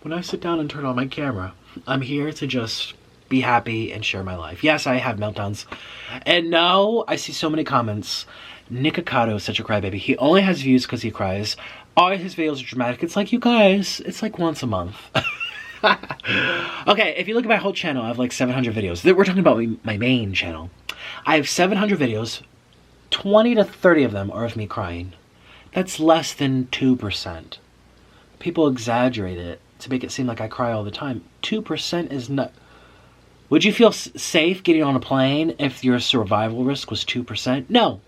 when I sit down and turn on my camera, I'm here to just be happy and share my life. Yes, I have meltdowns. And no, I see so many comments. Nikocado is such a crybaby. He only has views because he cries. All his videos are dramatic. It's like, you guys, it's like once a month. Okay, if you look at my whole channel, I have like 700 videos. We're talking about my main channel. I have 700 videos. 20 to 30 of them are of me crying. That's less than 2%. People exaggerate it to make it seem like I cry all the time. 2% is not... Would you feel safe getting on a plane if your survival risk was 2%? No.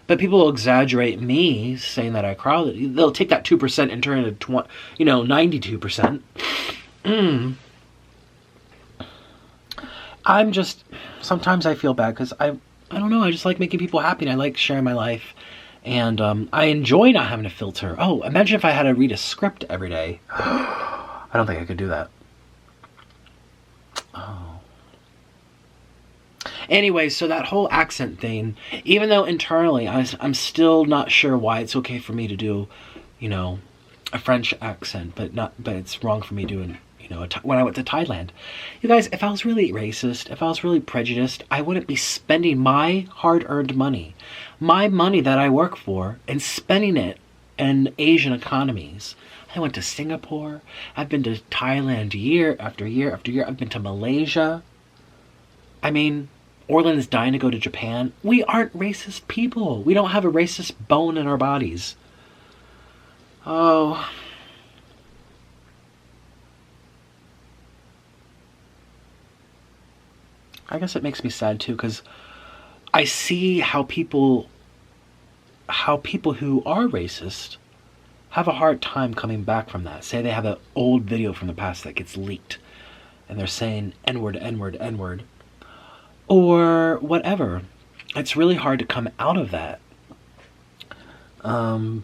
But people will exaggerate me saying that I cry. They'll take that 2% and turn it into 92%. I'm just... Sometimes I feel bad because I don't know. I just like making people happy and I like sharing my life. And I enjoy not having to filter. Oh, imagine if I had to read a script every day. I don't think I could do that. Oh. Anyway, so that whole accent thing, even though internally I'm still not sure why it's okay for me to do, a French accent, but it's wrong for me doing, when I went to Thailand. You guys, if I was really racist, if I was really prejudiced, I wouldn't be spending my hard-earned money, my money that I work for, and spending it in Asian economies. I went to Singapore. I've been to Thailand year after year after year. I've been to Malaysia. I mean, Orland's dying to go to Japan. We aren't racist people. We don't have a racist bone in our bodies. Oh. I guess it makes me sad too, because I see how people who are racist have a hard time coming back from that. Say they have an old video from the past that gets leaked and they're saying N-word, N-word, N-word, or whatever. It's really hard to come out of that. And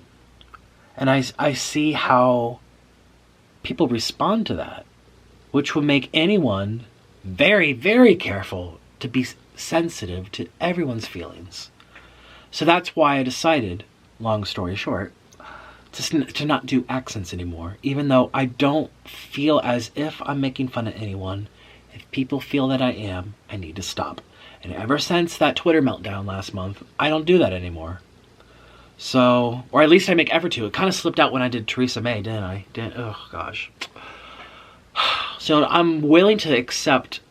I see how people respond to that, which would make anyone very, very careful to be sensitive to everyone's feelings. So that's why I decided, long story short, to not do accents anymore, even though I don't feel as if I'm making fun of anyone. If people feel that I am, I need to stop. And ever since that Twitter meltdown last month, I don't do that anymore. So, or at least I make effort to. It kind of slipped out when I did Theresa May, didn't I? Oh, gosh. So I'm willing to accept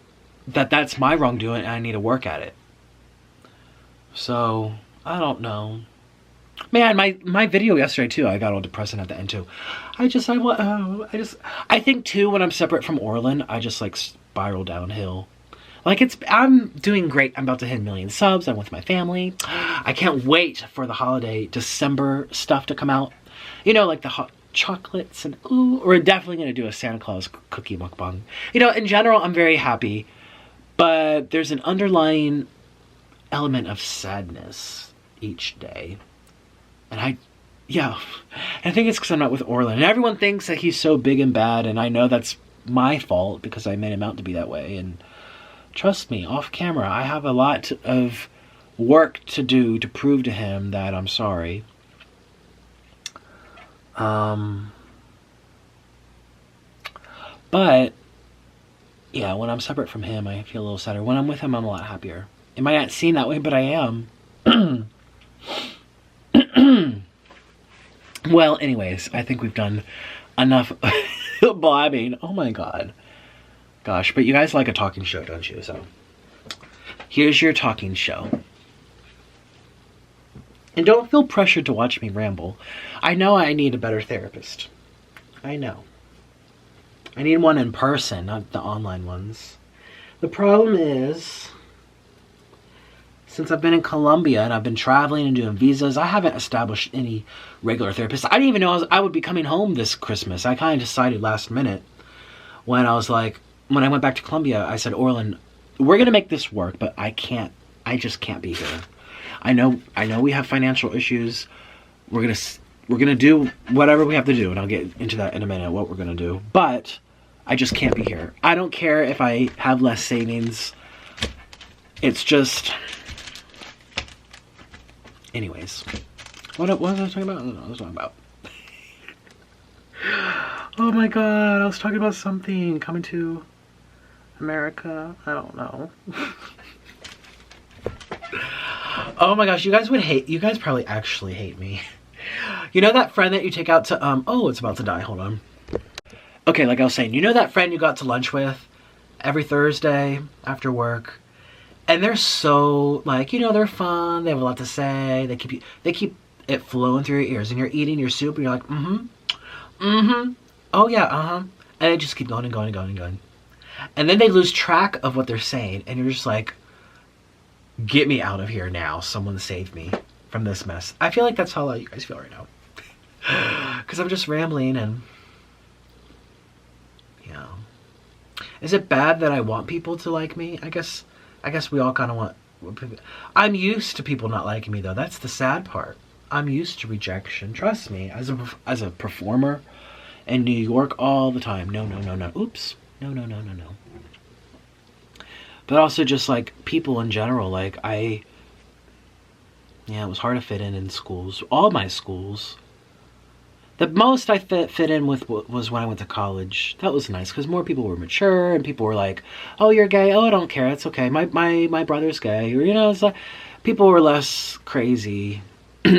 that that's my wrongdoing and I need to work at it. So, I don't know. Man, my video yesterday too, I got all depressing at the end too. I think too, when I'm separate from Orland, I just like spiral downhill. Like I'm doing great. I'm about to hit 1 million subs. I'm with my family. I can't wait for the holiday December stuff to come out. Like the hot chocolates and we're definitely going to do a Santa Claus cookie mukbang. In general, I'm very happy, but there's an underlying element of sadness each day. And I think it's because I'm not with Orland. And everyone thinks that he's so big and bad, and I know that's my fault because I made him out to be that way. And trust me, off camera, I have a lot of work to do to prove to him that I'm sorry. But yeah, when I'm separate from him, I feel a little sadder. When I'm with him, I'm a lot happier. It might not seem that way, but I am. Well, anyways, I think we've done enough blabbing. Oh my god. Gosh, but you guys like a talking show, don't you? So, here's your talking show. And don't feel pressured to watch me ramble. I know I need a better therapist. I know. I need one in person, not the online ones. The problem is, since I've been in Colombia and I've been traveling and doing visas, I haven't established any regular therapists. I didn't even know I would be coming home this Christmas. I kind of decided last minute when I was like, when I went back to Colombia, I said, Orlin, we're going to make this work, but I just can't be here. I know we have financial issues. We're gonna do whatever we have to do, and I'll get into that in a minute, what we're gonna do. But I just can't be here. I don't care if I have less savings. It's just... Anyways. What was I talking about? I don't know what I was talking about. Oh my god, I was talking about something. Coming to America. I don't know. Oh my gosh, you guys probably actually hate me. You know that friend that you take out to, oh, it's about to die, hold on. Okay, like I was saying, you know that friend you got to lunch with every Thursday after work? And they're so, like, you know, they're fun, they have a lot to say, they keep it flowing through your ears, and you're eating your soup, and you're like, oh yeah, and they just keep going and going and going and going. And then they lose track of what they're saying, and you're just like, get me out of here now. Someone save me from this mess. I feel like that's how you guys feel right now. Because I'm just rambling and... Yeah. Is it bad that I want people to like me? I guess we all kind of want... I'm used to people not liking me, though. That's the sad part. I'm used to rejection. Trust me. As a performer in New York all the time. No. Oops. No. But also just, like, people in general, like, it was hard to fit in schools. All my schools. The most I fit in with was when I went to college. That was nice, because more people were mature, and people were like, oh, you're gay? Oh, I don't care. It's okay. My brother's gay. Or, you know, it's like, people were less crazy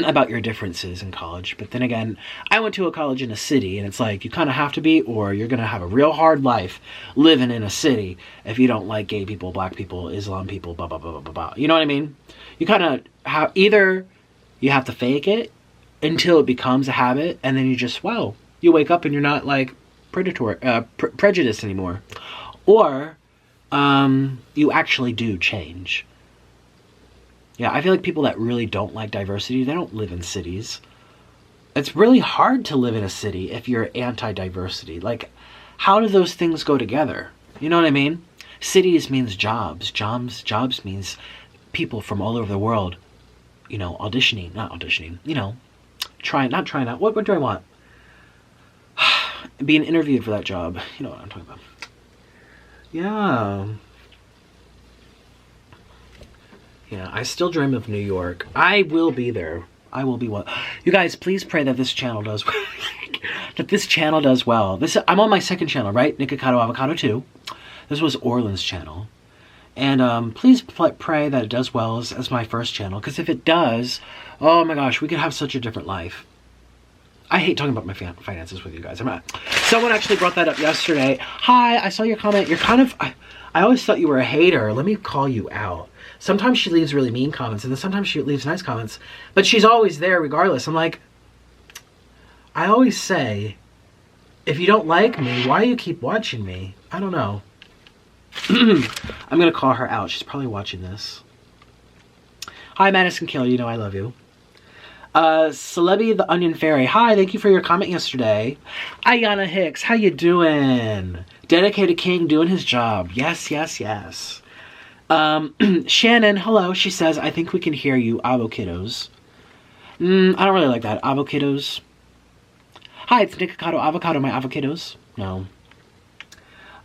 about your differences in college. But then again, I went to a college in a city, and it's like, you kind of have to be, or you're going to have a real hard life living in a city if you don't like gay people, black people, Islam people, blah, blah, blah, blah, blah, blah. You know what I mean? You kind of have, either you have to fake it until it becomes a habit, and then you just, wow, you wake up and you're not, like, prejudiced anymore. Or you actually do change. Yeah, I feel like people that really don't like diversity, they don't live in cities. It's really hard to live in a city if you're anti-diversity. Like, how do those things go together? You know what I mean? Cities means jobs. Jobs means people from all over the world, you know, not auditioning, you know, not trying out. What do I want? Being interviewed for that job. You know what I'm talking about. Yeah. Yeah, I still dream of New York. I will be there. I will be one. You guys, please pray that this channel does well. I'm on my second channel, right? Nikocado Avocado 2. This was Orlin's channel. And please pray that it does well as my first channel. Because if it does, oh my gosh, we could have such a different life. I hate talking about my finances with you guys. Someone actually brought that up yesterday. Hi, I saw your comment. You're kind of... I always thought you were a hater. Let me call you out. Sometimes she leaves really mean comments, and then sometimes she leaves nice comments. But she's always there regardless. I'm like, I always say, if you don't like me, why do you keep watching me? I don't know. I'm going to call her out. She's probably watching this. Hi, Madison Kill. You know I love you. Celebi the Onion Fairy. Hi, thank you for your comment yesterday. Ayana Hicks, how you doing? Dedicated King doing his job. Yes. Shannon, hello. She says, I think we can hear you, avocados. I don't really like that. Avocados. Hi, it's Nikocado Avocado, my avocados. No.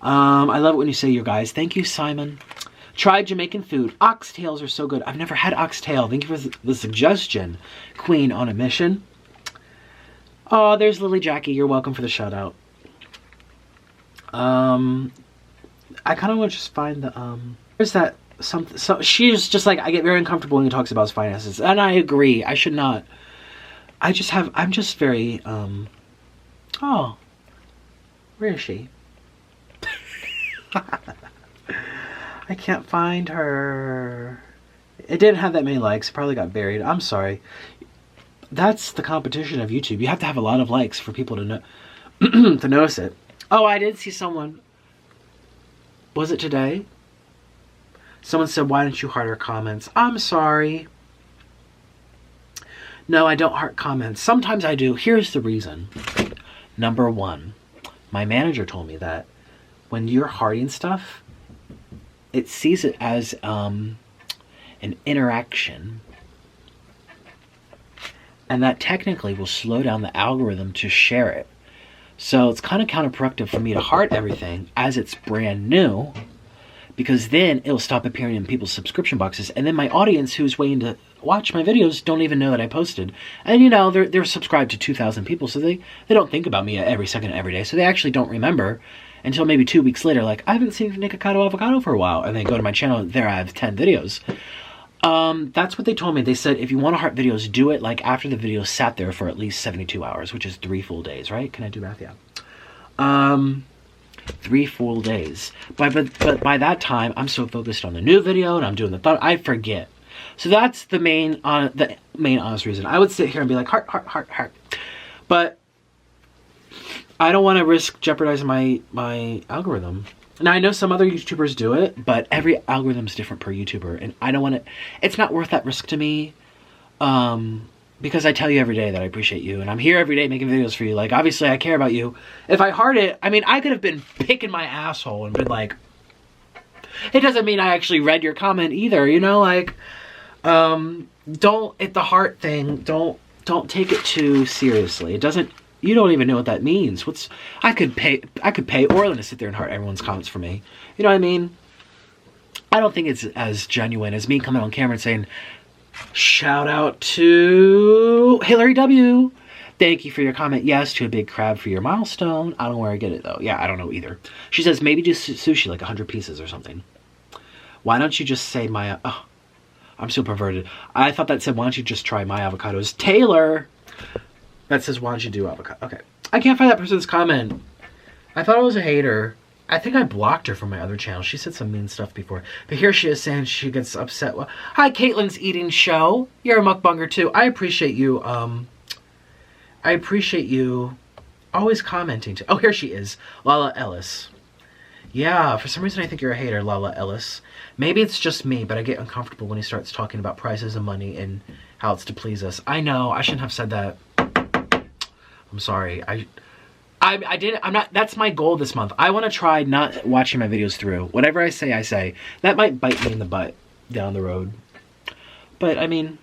I love it when you say you guys. Thank you, Simon. Tried Jamaican food. Oxtails are so good. I've never had oxtail. Thank you for the suggestion, Queen on a Mission. Oh, there's Lily Jackie. You're welcome for the shout out. I kind of want to just find the, there's that something. So she's just like, I get very uncomfortable when he talks about his finances. And I agree. I should not. I'm just very, oh, where is she? I can't find her. It didn't have that many likes. It probably got buried. I'm sorry. That's the competition of YouTube. You have to have a lot of likes for people to know to notice it. Oh, I did see someone. Was it today? Someone said, why don't you heart our comments? I'm sorry. No, I don't heart comments. Sometimes I do. Here's the reason. Number one, my manager told me that when you're hearting stuff, it sees it as an interaction. And that technically will slow down the algorithm to share it. So it's kind of counterproductive for me to heart everything as it's brand new, because then it'll stop appearing in people's subscription boxes. And then my audience who's waiting to watch my videos don't even know that I posted. And you know, they're subscribed to 2,000 people, so they don't think about me every second every day. So they actually don't remember until maybe 2 weeks later, like, I haven't seen Nikocado Avocado for a while. And they go to my channel, there I have 10 videos. That's what they told me. They said, if you want to heart videos, do it like after the video sat there for at least 72 hours, which is 3 full days, right? Can I do math? Yeah. 3 full days. But by that time, I'm so focused on the new video and I'm doing the thought, I forget. So that's the main honest reason. I would sit here and be like, heart, heart, heart, heart. But I don't want to risk jeopardizing my algorithm. Now, I know some other YouTubers do it, but every algorithm is different per YouTuber, and I don't want to... It's not worth that risk to me, because I tell you every day that I appreciate you, and I'm here every day making videos for you. Like, obviously, I care about you. If I heart it, I mean, I could have been picking my asshole and been like... It doesn't mean I actually read your comment either, you know? Like, don't... At the heart thing, don't take it too seriously. It doesn't... You don't even know what that means. I could pay Orlin to sit there and heart everyone's comments for me. You know what I mean? I don't think it's as genuine as me coming on camera and saying, shout out to Hillary W. Thank you for your comment. Yes, to a big crab for your milestone. I don't know where I get it though. Yeah, I don't know either. She says maybe do sushi like 100 pieces or something. Why don't you just say my... Oh, I'm so perverted. I thought that said, why don't you just try my avocados? Taylor... That says, why don't you do avocado? Okay. I can't find that person's comment. I thought I was a hater. I think I blocked her from my other channel. She said some mean stuff before. But here she is saying she gets upset. Well, hi, Caitlin's Eating Show. You're a mukbanger too. I appreciate you. I appreciate you always commenting too. Oh, here she is. Lala Ellis. Yeah, for some reason I think you're a hater, Lala Ellis. Maybe it's just me, but I get uncomfortable when he starts talking about prices and money and how it's to please us. I know. I shouldn't have said that. I'm sorry. I didn't. I'm not. That's my goal this month. I want to try not watching my videos through. Whatever I say, I say. That might bite me in the butt down the road. But I mean,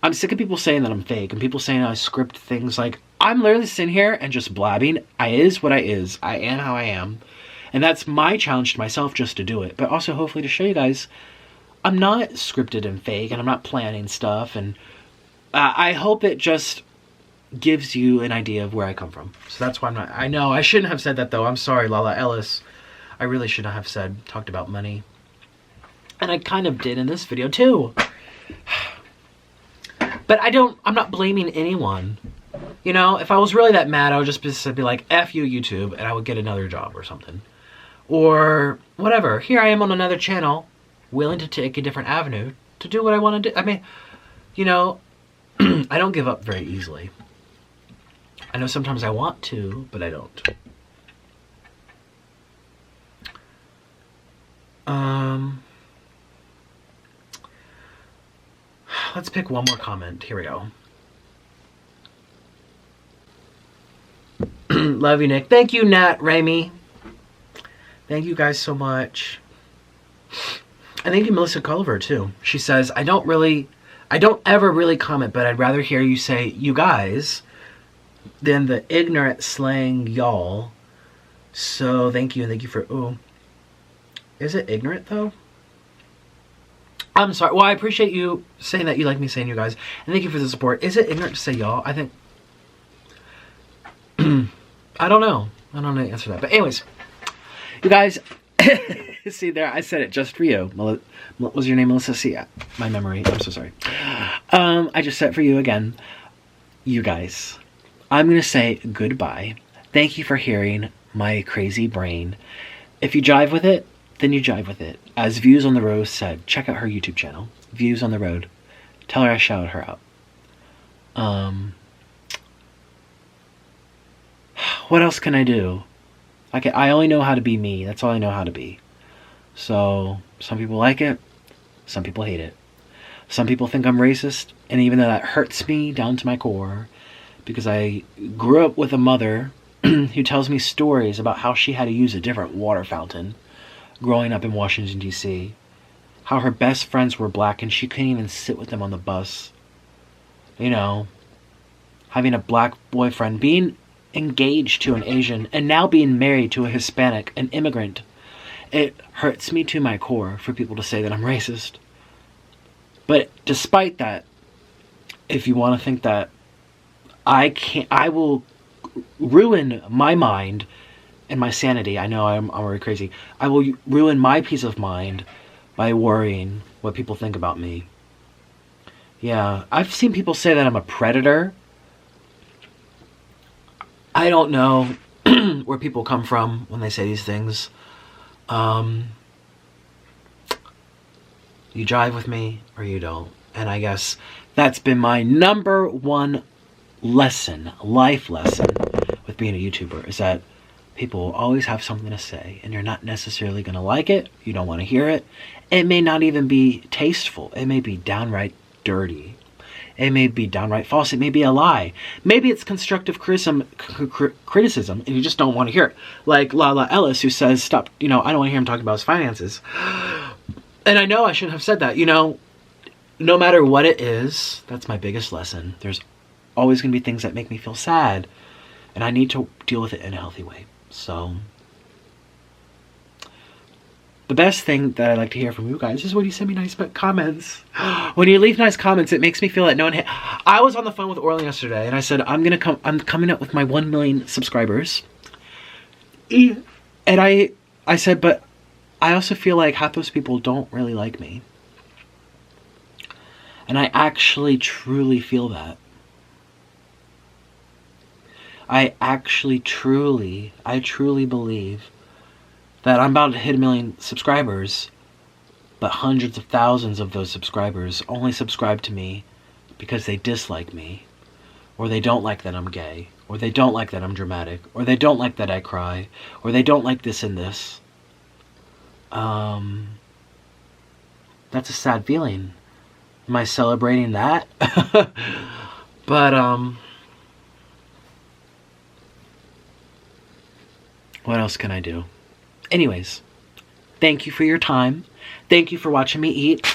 I'm sick of people saying that I'm fake and people saying I script things. Like, I'm literally sitting here and just blabbing. I is what I is. I am how I am, and that's my challenge to myself, just to do it. But also hopefully to show you guys, I'm not scripted and fake, and I'm not planning stuff. And I hope it just gives you an idea of where I come from. So that's why I'm not... I know, I shouldn't have said that though. I'm sorry, Lala Ellis. I really should not have talked about money. And I kind of did in this video too. But I'm not blaming anyone. You know, if I was really that mad, I would just be like, F you, YouTube, and I would get another job or something. Or whatever. Here I am on another channel, willing to take a different avenue to do what I want to do. I mean, you know, I don't give up very easily. I know sometimes I want to, but I don't. Let's pick one more comment. Here we go. Love you, Nick. Thank you, Nat Ramey. Thank you guys so much. And thank you, Melissa Culver, too. She says, I don't ever really comment, but I'd rather hear you say, you guys, than the ignorant slang y'all. So thank you, and thank you for... Ooh. Is it ignorant, though? I'm sorry. Well, I appreciate you saying that you like me saying you guys. And thank you for the support. Is it ignorant to say y'all? I think... I don't know. I don't know the answer to that. But anyways, you guys... See there, I said it just for you. Was your name Melissa? See, my memory. I'm so sorry. I just said it for you again. You guys... I'm going to say goodbye. Thank you for hearing my crazy brain. If you jive with it, then you jive with it. As Views on the Road said, check out her YouTube channel, Views on the Road. Tell her I shouted her out. What else can I do? I only know how to be me. That's all I know how to be. So, some people like it. Some people hate it. Some people think I'm racist. And even though that hurts me down to my core, because I grew up with a mother who tells me stories about how she had to use a different water fountain growing up in Washington, D.C. How her best friends were black and she couldn't even sit with them on the bus. You know, having a black boyfriend, being engaged to an Asian, and now being married to a Hispanic, an immigrant. It hurts me to my core for people to say that I'm racist. But despite that, if you want to think that I will ruin my mind and my sanity. I know I'm already crazy. I will ruin my peace of mind by worrying what people think about me. Yeah, I've seen people say that I'm a predator. I don't know where people come from when they say these things. You jive with me or you don't. And I guess that's been my number one lesson, life lesson with being a YouTuber, is that people will always have something to say and you're not necessarily going to like it. You don't want to hear it. It may not even be tasteful. It may be downright dirty. It may be downright false. It may be a lie. Maybe it's constructive criticism and you just don't want to hear it. Like Lala Ellis, who says, stop, I don't want to hear him talk about his finances. And I know I shouldn't have said that. No matter what it is, that's my biggest lesson. There's always going to be things that make me feel sad. And I need to deal with it in a healthy way. So, the best thing that I like to hear from you guys is when you send me nice comments. When you leave nice comments, it makes me feel like no one... I was on the phone with Orly yesterday, and I said, I'm coming up with my 1 million subscribers. And I said, but I also feel like half those people don't really like me. And I actually truly feel that. I truly believe that I'm about to hit 1 million subscribers, but hundreds of thousands of those subscribers only subscribe to me because they dislike me, or they don't like that I'm gay, or they don't like that I'm dramatic, or they don't like that I cry, or they don't like this and this. That's a sad feeling. Am I celebrating that? But, what else can I do? Anyways, thank you for your time. Thank you for watching me eat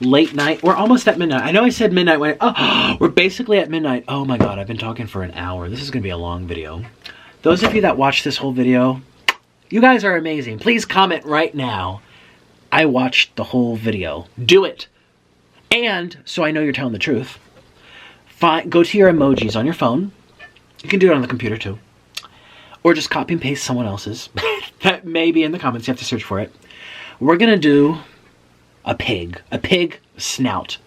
late night. We're almost at midnight. I know I said midnight when we're basically at midnight. Oh my god, I've been talking for an hour. This is going to be a long video. Those of you that watched this whole video, you guys are amazing. Please comment right now. I watched the whole video. Do it. And so I know you're telling the truth. Go to your emojis on your phone. You can do it on the computer too. Or just copy and paste someone else's. That may be in the comments. You have to search for it. We're going to do a pig. A pig snout.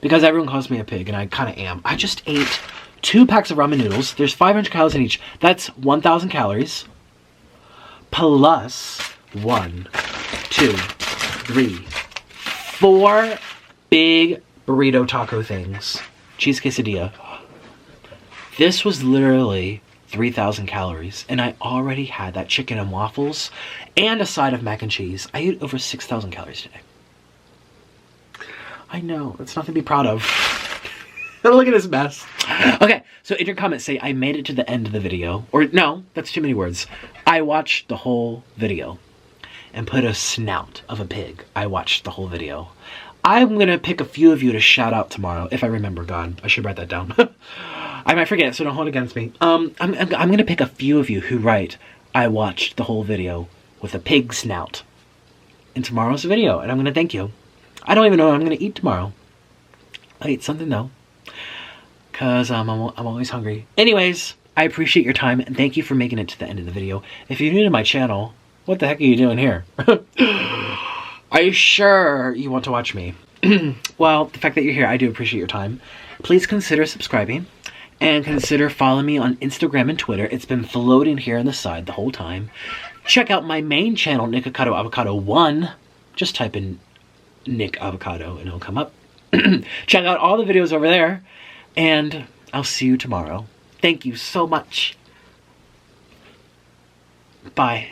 Because everyone calls me a pig, and I kind of am. I just ate 2 packs of ramen noodles. There's 500 calories in each. That's 1,000 calories. Plus 1, 2, 3, 4 big burrito taco things. Cheese quesadilla. This was literally 3,000 calories, and I already had that chicken and waffles and a side of mac and cheese. I ate over 6,000 calories today. I know, it's nothing to be proud of. Look at this mess. Okay, so in your comments say I made it to the end of the video, or no, that's too many words. I watched the whole video, and put a snout of a pig. I watched the whole video. I'm gonna pick a few of you to shout out tomorrow, if I remember. God, I should write that down. I might forget, so don't hold it against me. I'm gonna pick a few of you who write, I watched the whole video with a pig snout in tomorrow's video, and I'm gonna thank you. I don't even know what I'm gonna eat tomorrow. I eat something though, cause I'm always hungry. Anyways, I appreciate your time, and thank you for making it to the end of the video. If you're new to my channel, what the heck are you doing here? Are you sure you want to watch me? Well, the fact that you're here, I do appreciate your time. Please consider subscribing. And consider following me on Instagram and Twitter. It's been floating here on the side the whole time. Check out my main channel, Nikocado Avocado 1. Just type in Nick Avocado and it'll come up. Check out all the videos over there. And I'll see you tomorrow. Thank you so much. Bye.